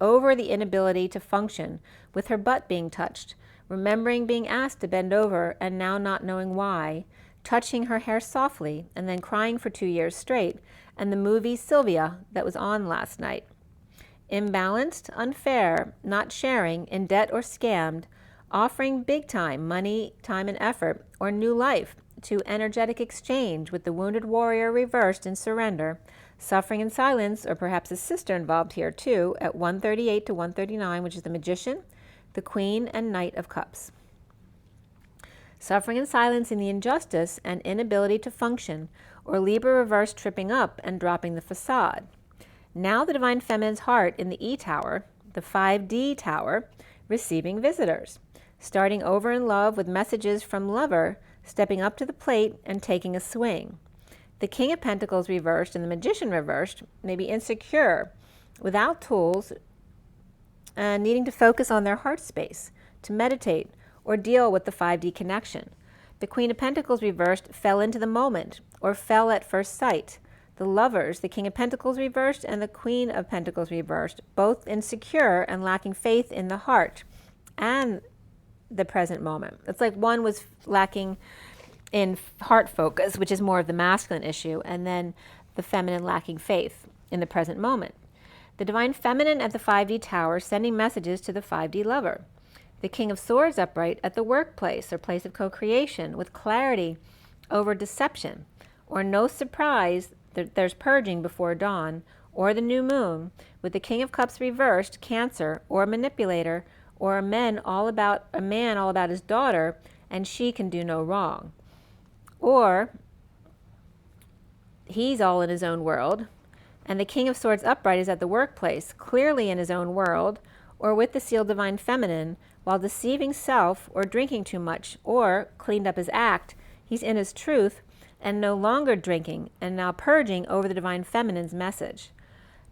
over the inability to function, with her butt being touched, remembering being asked to bend over and now not knowing why, touching her hair softly and then crying for 2 years straight, and the movie Sylvia that was on last night. Imbalanced, unfair, not sharing, in debt or scammed, offering big time, money, time and effort, or new life to energetic exchange with the wounded warrior reversed in surrender, suffering in silence, or perhaps a sister involved here too, at 138 to 139, which is the Magician, the Queen, and Knight of Cups. Suffering in silence in the injustice and inability to function, or Libra reverse tripping up and dropping the facade. Now the Divine Feminine's heart in the E Tower, the 5D Tower, receiving visitors, starting over in love with messages from lover, stepping up to the plate and taking a swing. The King of Pentacles reversed and the Magician reversed may be insecure, without tools, and needing to focus on their heart space, to meditate, or deal with the 5D connection. The Queen of Pentacles reversed fell into the moment, or fell at first sight. The lovers, the King of Pentacles reversed and the Queen of Pentacles reversed, both insecure and lacking faith in the heart and the present moment. It's like one was lacking in heart focus, which is more of the masculine issue, and then the feminine lacking faith in the present moment. The Divine Feminine at the 5D Tower sending messages to the 5D lover. The King of Swords upright at the workplace or place of co-creation with clarity over deception, or no surprise that there's purging before dawn, or the new moon, with the King of Cups reversed, Cancer, or manipulator, or a man all about his daughter, and she can do no wrong. Or he's all in his own world, and the King of Swords upright is at the workplace, clearly in his own world, or with the sealed divine feminine, while deceiving self or drinking too much, or cleaned up his act, he's in his truth and no longer drinking and now purging over the divine feminine's message.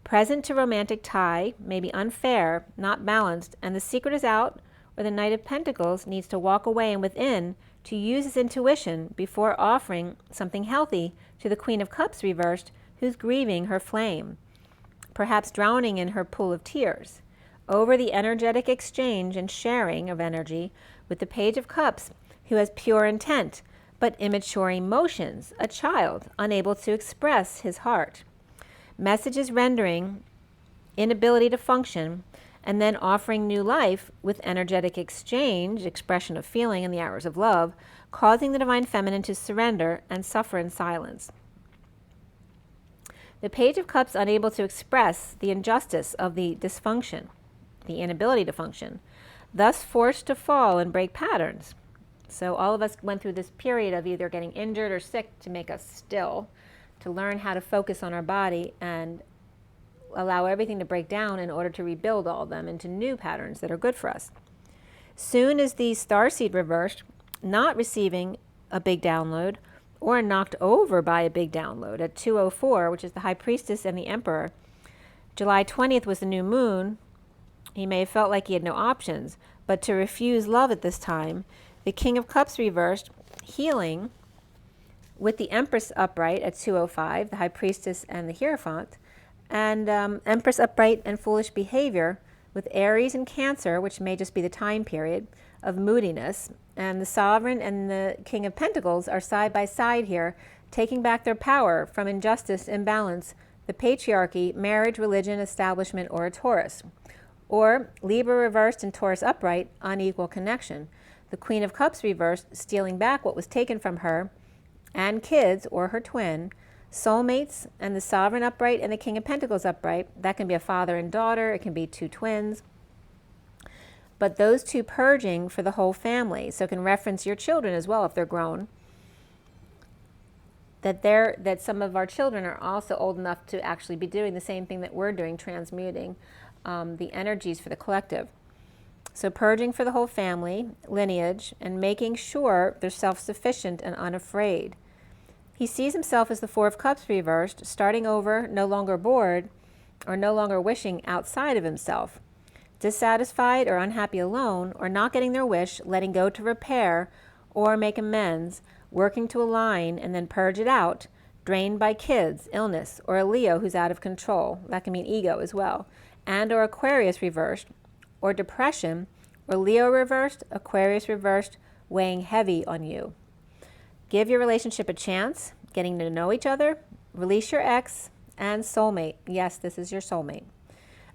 Present to romantic tie may be unfair, not balanced, and the secret is out, or the Knight of Pentacles needs to walk away and within to use his intuition before offering something healthy to the Queen of Cups reversed, who's grieving her flame, perhaps drowning in her pool of tears, over the energetic exchange and sharing of energy with the Page of Cups, who has pure intent, but immature emotions, a child unable to express his heart. Messages rendering inability to function, and then offering new life with energetic exchange, expression of feeling in the hours of love, causing the divine feminine to surrender and suffer in silence. The Page of Cups unable to express the injustice of the dysfunction, the inability to function, thus forced to fall and break patterns. So all of us went through this period of either getting injured or sick to make us still, to learn how to focus on our body and allow everything to break down in order to rebuild all of them into new patterns that are good for us. Soon as the Starseed reversed, not receiving a big download or knocked over by a big download at 2:04, which is the High Priestess and the Emperor. July 20th was the new moon. He may have felt like he had no options, but to refuse love at this time, the King of Cups reversed, healing with the Empress upright at 2:05, the High Priestess and the Hierophant, and Empress upright and foolish behavior with Aries and Cancer, which may just be the time period of moodiness, and the Sovereign and the King of Pentacles are side by side here, taking back their power from injustice, imbalance, the patriarchy, marriage, religion, establishment, or a Taurus. Or Libra reversed and Taurus upright, unequal connection. The Queen of Cups reversed, stealing back what was taken from her, and kids, or her twin, soulmates, and the Sovereign upright and the King of Pentacles upright. That can be a father and daughter, it can be two twins. But those two purging for the whole family, so it can reference your children as well if they're grown. That some of our children are also old enough to actually be doing the same thing that we're doing, transmuting the energies for the collective. So purging for the whole family, lineage, and making sure they're self-sufficient and unafraid. He sees himself as the Four of Cups reversed, starting over, no longer bored, or no longer wishing outside of himself. Dissatisfied or unhappy alone, or not getting their wish, letting go to repair or make amends, working to align and then purge it out, drained by kids, illness, or a Leo who's out of control. That can mean ego as well. And or Aquarius reversed, or depression, or Leo reversed, Aquarius reversed, weighing heavy on you. Give your relationship a chance, getting to know each other, release your ex, and soulmate. Yes, this is your soulmate.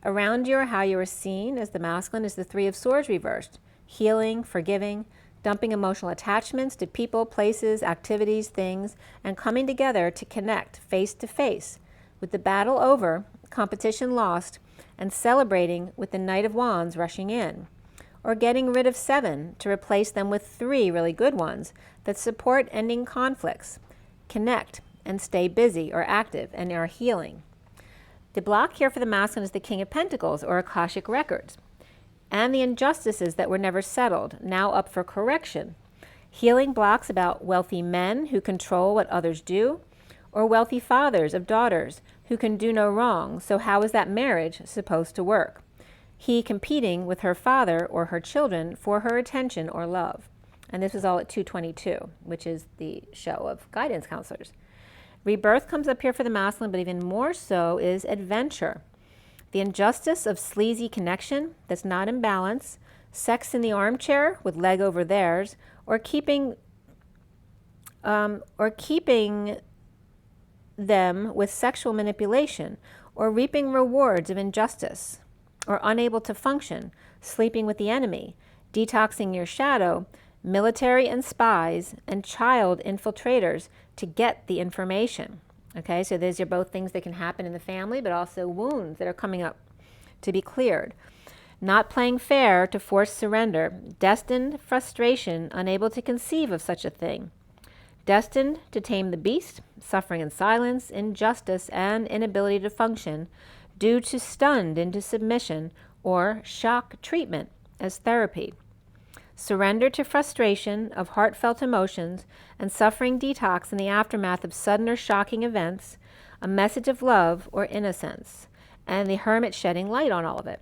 Around you or how you are seen as the masculine is the Three of Swords reversed, healing, forgiving, dumping emotional attachments to people, places, activities, things, and coming together to connect face to face with the battle over, competition lost, and celebrating with the Knight of Wands rushing in, or getting rid of 7 to replace them with 3 really good ones that support ending conflicts, connect, and stay busy or active and are healing. The block here for the masculine is the King of Pentacles, or Akashic Records, and the injustices that were never settled, now up for correction. Healing blocks about wealthy men who control what others do, or wealthy fathers of daughters who can do no wrong, so how is that marriage supposed to work? He competing with her father or her children for her attention or love. And this is all at 222, which is the show of guidance counselors. Rebirth comes up here for the masculine, but even more so is adventure. The injustice of sleazy connection that's not in balance, sex in the armchair with leg over theirs, or keeping them with sexual manipulation, or reaping rewards of injustice, or unable to function, sleeping with the enemy, detoxing your shadow, military and spies, and child infiltrators to get the information. Okay, so these are both things that can happen in the family, but also wounds that are coming up to be cleared. Not playing fair to force surrender. Destined frustration, unable to conceive of such a thing. Destined to tame the beast, suffering in silence, injustice, and inability to function, due to stunned into submission or shock treatment as therapy. Surrender to frustration of heartfelt emotions and suffering detox in the aftermath of sudden or shocking events, a message of love or innocence, and the hermit shedding light on all of it.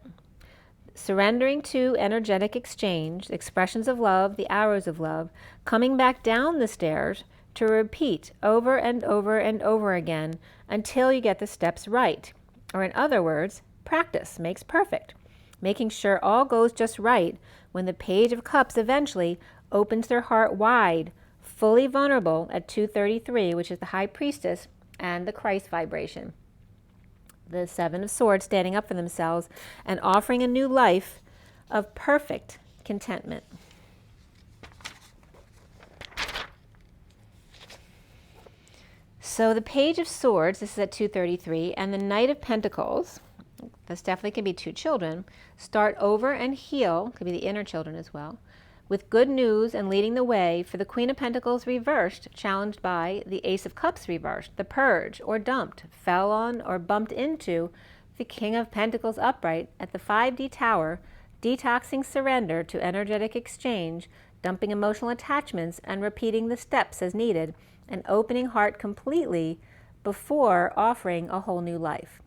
Surrendering to energetic exchange, expressions of love, the arrows of love, coming back down the stairs to repeat over and over and over again until you get the steps right. Or in other words, practice makes perfect. Making sure all goes just right when the Page of Cups eventually opens their heart wide, fully vulnerable at 233, which is the High Priestess and the Christ vibration. The Seven of Swords standing up for themselves and offering a new life of perfect contentment. So the Page of Swords, this is at 233, and the Knight of Pentacles, this definitely could be two children, start over and heal, could be the inner children as well, with good news and leading the way for the Queen of Pentacles reversed, challenged by the Ace of Cups reversed, the purge or dumped, fell on or bumped into the King of Pentacles upright at the 5D Tower, detoxing surrender to energetic exchange, dumping emotional attachments and repeating the steps as needed, and opening heart completely before offering a whole new life.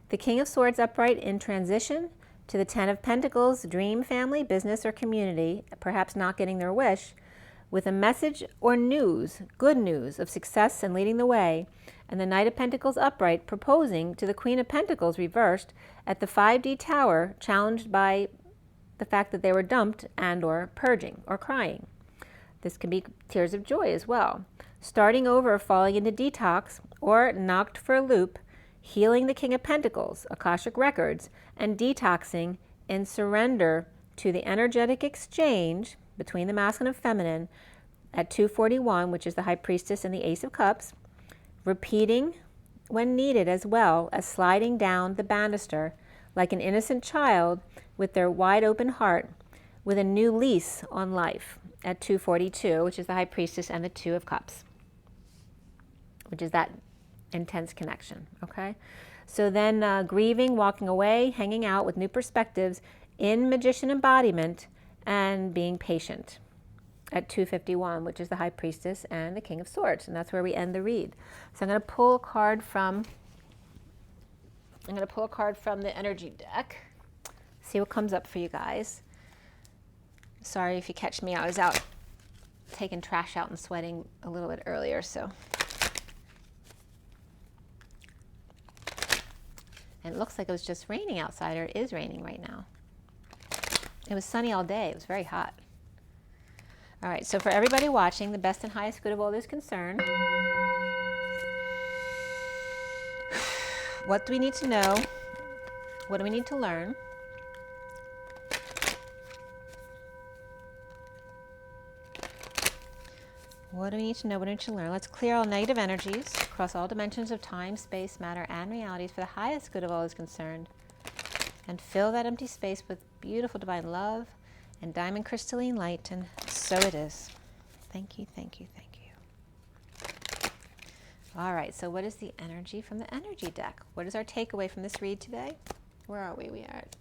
The King of Swords upright in transition to the Ten of Pentacles, dream, family, business, or community, perhaps not getting their wish, with a message or news, good news of success and leading the way, and the Knight of Pentacles upright proposing to the Queen of Pentacles reversed at the 5D Tower, challenged by the fact that they were dumped and or purging or crying. This can be tears of joy as well. Starting over, falling into detox, or knocked for a loop, healing the King of Pentacles, Akashic Records, and detoxing in surrender to the energetic exchange between the masculine and feminine at 241, which is the High Priestess and the Ace of Cups, repeating when needed as well as sliding down the banister like an innocent child with their wide open heart with a new lease on life at 242, which is the High Priestess and the Two of Cups, which is that intense connection, okay? So then grieving, walking away, hanging out with new perspectives in Magician embodiment and being patient at 251, which is the High Priestess and the King of Swords, and that's where we end the read. So I'm going to pull a card from the energy deck, see what comes up for you guys. Sorry if you catch me, I was out taking trash out and sweating a little bit earlier, so. And it looks like it was just raining outside, or it is raining right now. It was sunny all day. It was very hot. All right, so for everybody watching, the best and highest good of all is concerned. What do we need to know? What do we need to learn? What do we need to know? What do we need to learn? Let's clear all negative energies across all dimensions of time, space, matter, and realities for the highest good of all is concerned. And fill that empty space with beautiful divine love and diamond crystalline light. And so it is. Thank you, thank you, thank you. All right, so what is the energy from the energy deck? What is our takeaway from this read today? Where are we? We are at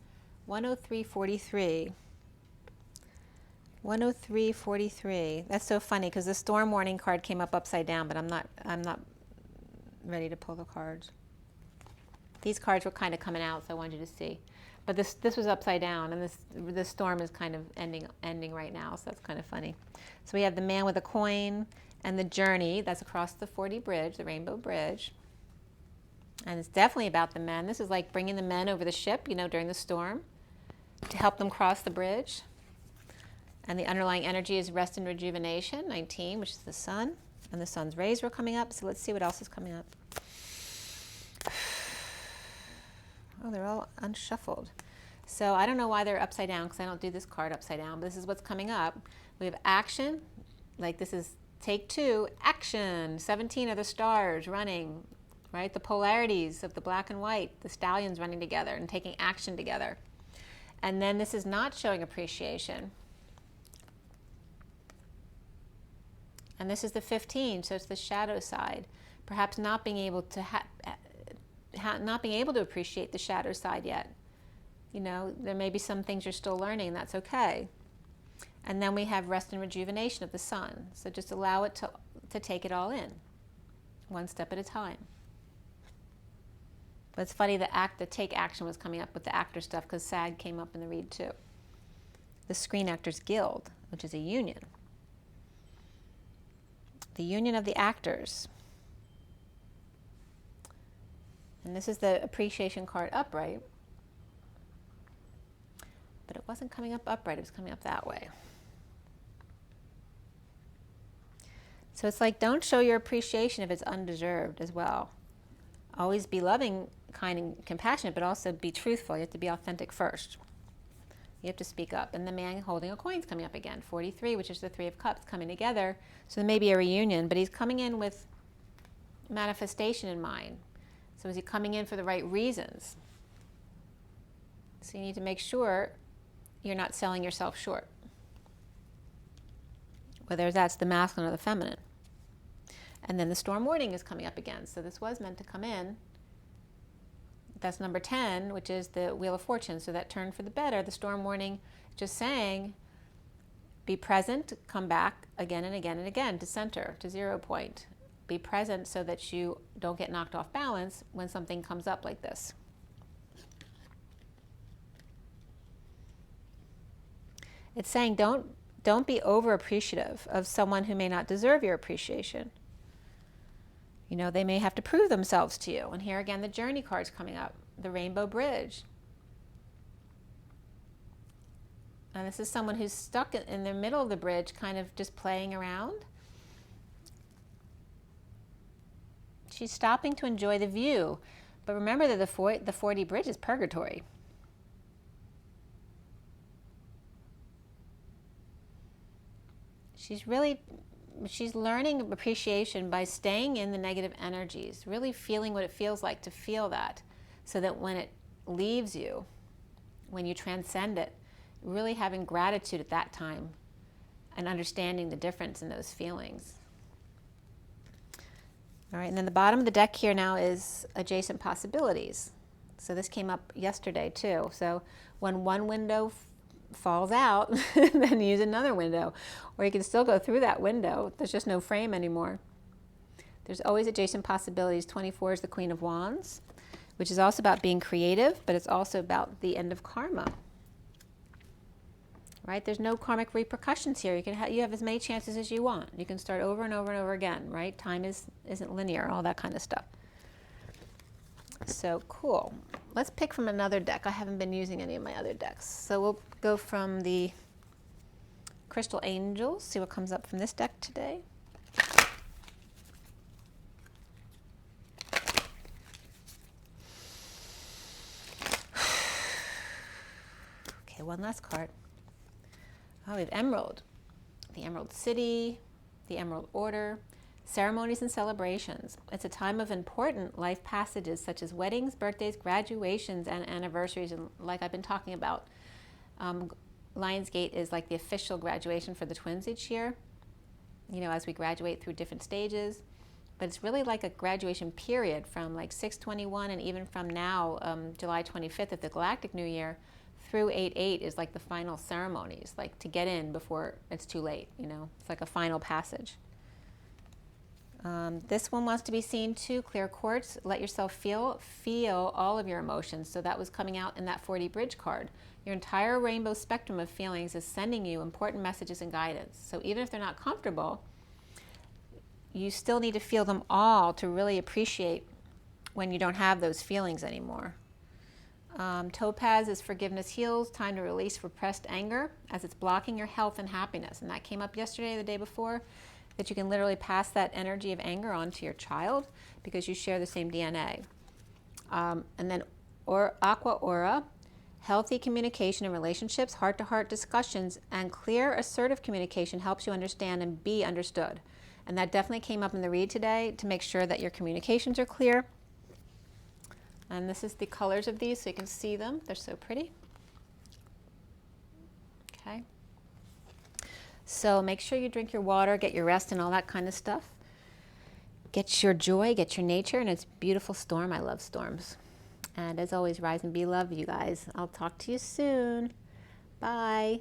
103.43. 103.43. That's so funny because the storm warning card came up upside down, but I'm not ready to pull the cards. These cards were kind of coming out, so I wanted you to see. But this was upside down, and this storm is kind of ending right now, so that's kind of funny. So we have the man with a coin and the journey that's across the 40 bridge, the Rainbow Bridge. And it's definitely about the men. This is like bringing the men over the ship, during the storm to help them cross the bridge. And the underlying energy is rest and rejuvenation, 19, which is the sun. And the sun's rays were coming up. So let's see what else is coming up. Oh, they're all unshuffled. So I don't know why they're upside down because I don't do this card upside down. But this is what's coming up. We have action. Like this is take 2, action. 17 are the stars running right? The polarities of the black and white, the stallions running together and taking action together. And then this is not showing appreciation. And this is the 15, so it's the shadow side. Perhaps not being able to not being able to appreciate the shadow side yet. You know, there may be some things you're still learning, and that's okay. And then we have rest and rejuvenation of the sun. So just allow it to take it all in, one step at a time. But it's funny, the take action was coming up with the actor stuff, because SAG came up in the read too. The Screen Actors Guild, which is a union. The union of the actors. And this is the appreciation card upright. But it wasn't coming up upright, it was coming up that way. So it's like, don't show your appreciation if it's undeserved as well. Always be loving, kind, and compassionate, but also be truthful. You have to be authentic first. You have to speak up. And the man holding a coin's coming up again. 43, which is the Three of Cups coming together. So there may be a reunion, but he's coming in with manifestation in mind. So is he coming in for the right reasons? So you need to make sure you're not selling yourself short, whether that's the masculine or the feminine. And then the storm warning is coming up again. So this was meant to come in. That's number 10, which is the Wheel of Fortune. So that turn for the better, the storm warning, just saying, be present, come back again and again and again to center, to 0 point. Be present so that you don't get knocked off balance when something comes up like this. It's saying don't be over appreciative of someone who may not deserve your appreciation. You know, they may have to prove themselves to you. And here again, the Journey card's coming up, the Rainbow Bridge. And this is someone who's stuck in the middle of the bridge, kind of just playing around. She's stopping to enjoy the view. But remember that the 4D bridge is purgatory. She's learning appreciation by staying in the negative energies, really feeling what it feels like to feel that, so that when it leaves you, when you transcend it, really having gratitude at that time and understanding the difference in those feelings. All right, and then the bottom of the deck here now is adjacent possibilities. So this came up yesterday too. So when one window falls out, then use another window. Or you can still go through that window. There's just no frame anymore. There's always adjacent possibilities. 24 is the Queen of Wands, which is also about being creative, but it's also about the end of karma. Right? There's no karmic repercussions here. You have as many chances as you want. You can start over and over and over again, right? Time isn't linear, all that kind of stuff. So cool. Let's pick from another deck. I haven't been using any of my other decks. So we'll go from the Crystal Angels, see what comes up from this deck today. Okay, one last card. Oh, we have Emerald. The Emerald City, the Emerald Order, ceremonies and celebrations. It's a time of important life passages such as weddings, birthdays, graduations, and anniversaries. And like I've been talking about, Lionsgate is like the official graduation for the twins each year, you know, as we graduate through different stages. But it's really like a graduation period from like 6/21 and even from now, July 25th of the Galactic New Year, through 8/8 is like the final ceremonies, like to get in before it's too late, you know. It's like a final passage. This one wants to be seen too, clear quartz. Let yourself feel all of your emotions. So that was coming out in that 4D bridge card. Your entire rainbow spectrum of feelings is sending you important messages and guidance. So even if they're not comfortable, you still need to feel them all to really appreciate when you don't have those feelings anymore. Topaz is forgiveness heals, time to release repressed anger as it's blocking your health and happiness. And that came up yesterday, the day before, that you can literally pass that energy of anger on to your child because you share the same DNA. And then Aqua Aura, healthy communication in relationships, heart-to-heart discussions, and clear, assertive communication helps you understand and be understood. And that definitely came up in the read today, to make sure that your communications are clear And this is the colors of these so you can see them. They're so pretty. Okay. So make sure you drink your water, get your rest and all that kind of stuff. Get your joy, get your nature, and it's a beautiful storm. I love storms. And as always, rise and be loved, you guys. I'll talk to you soon. Bye.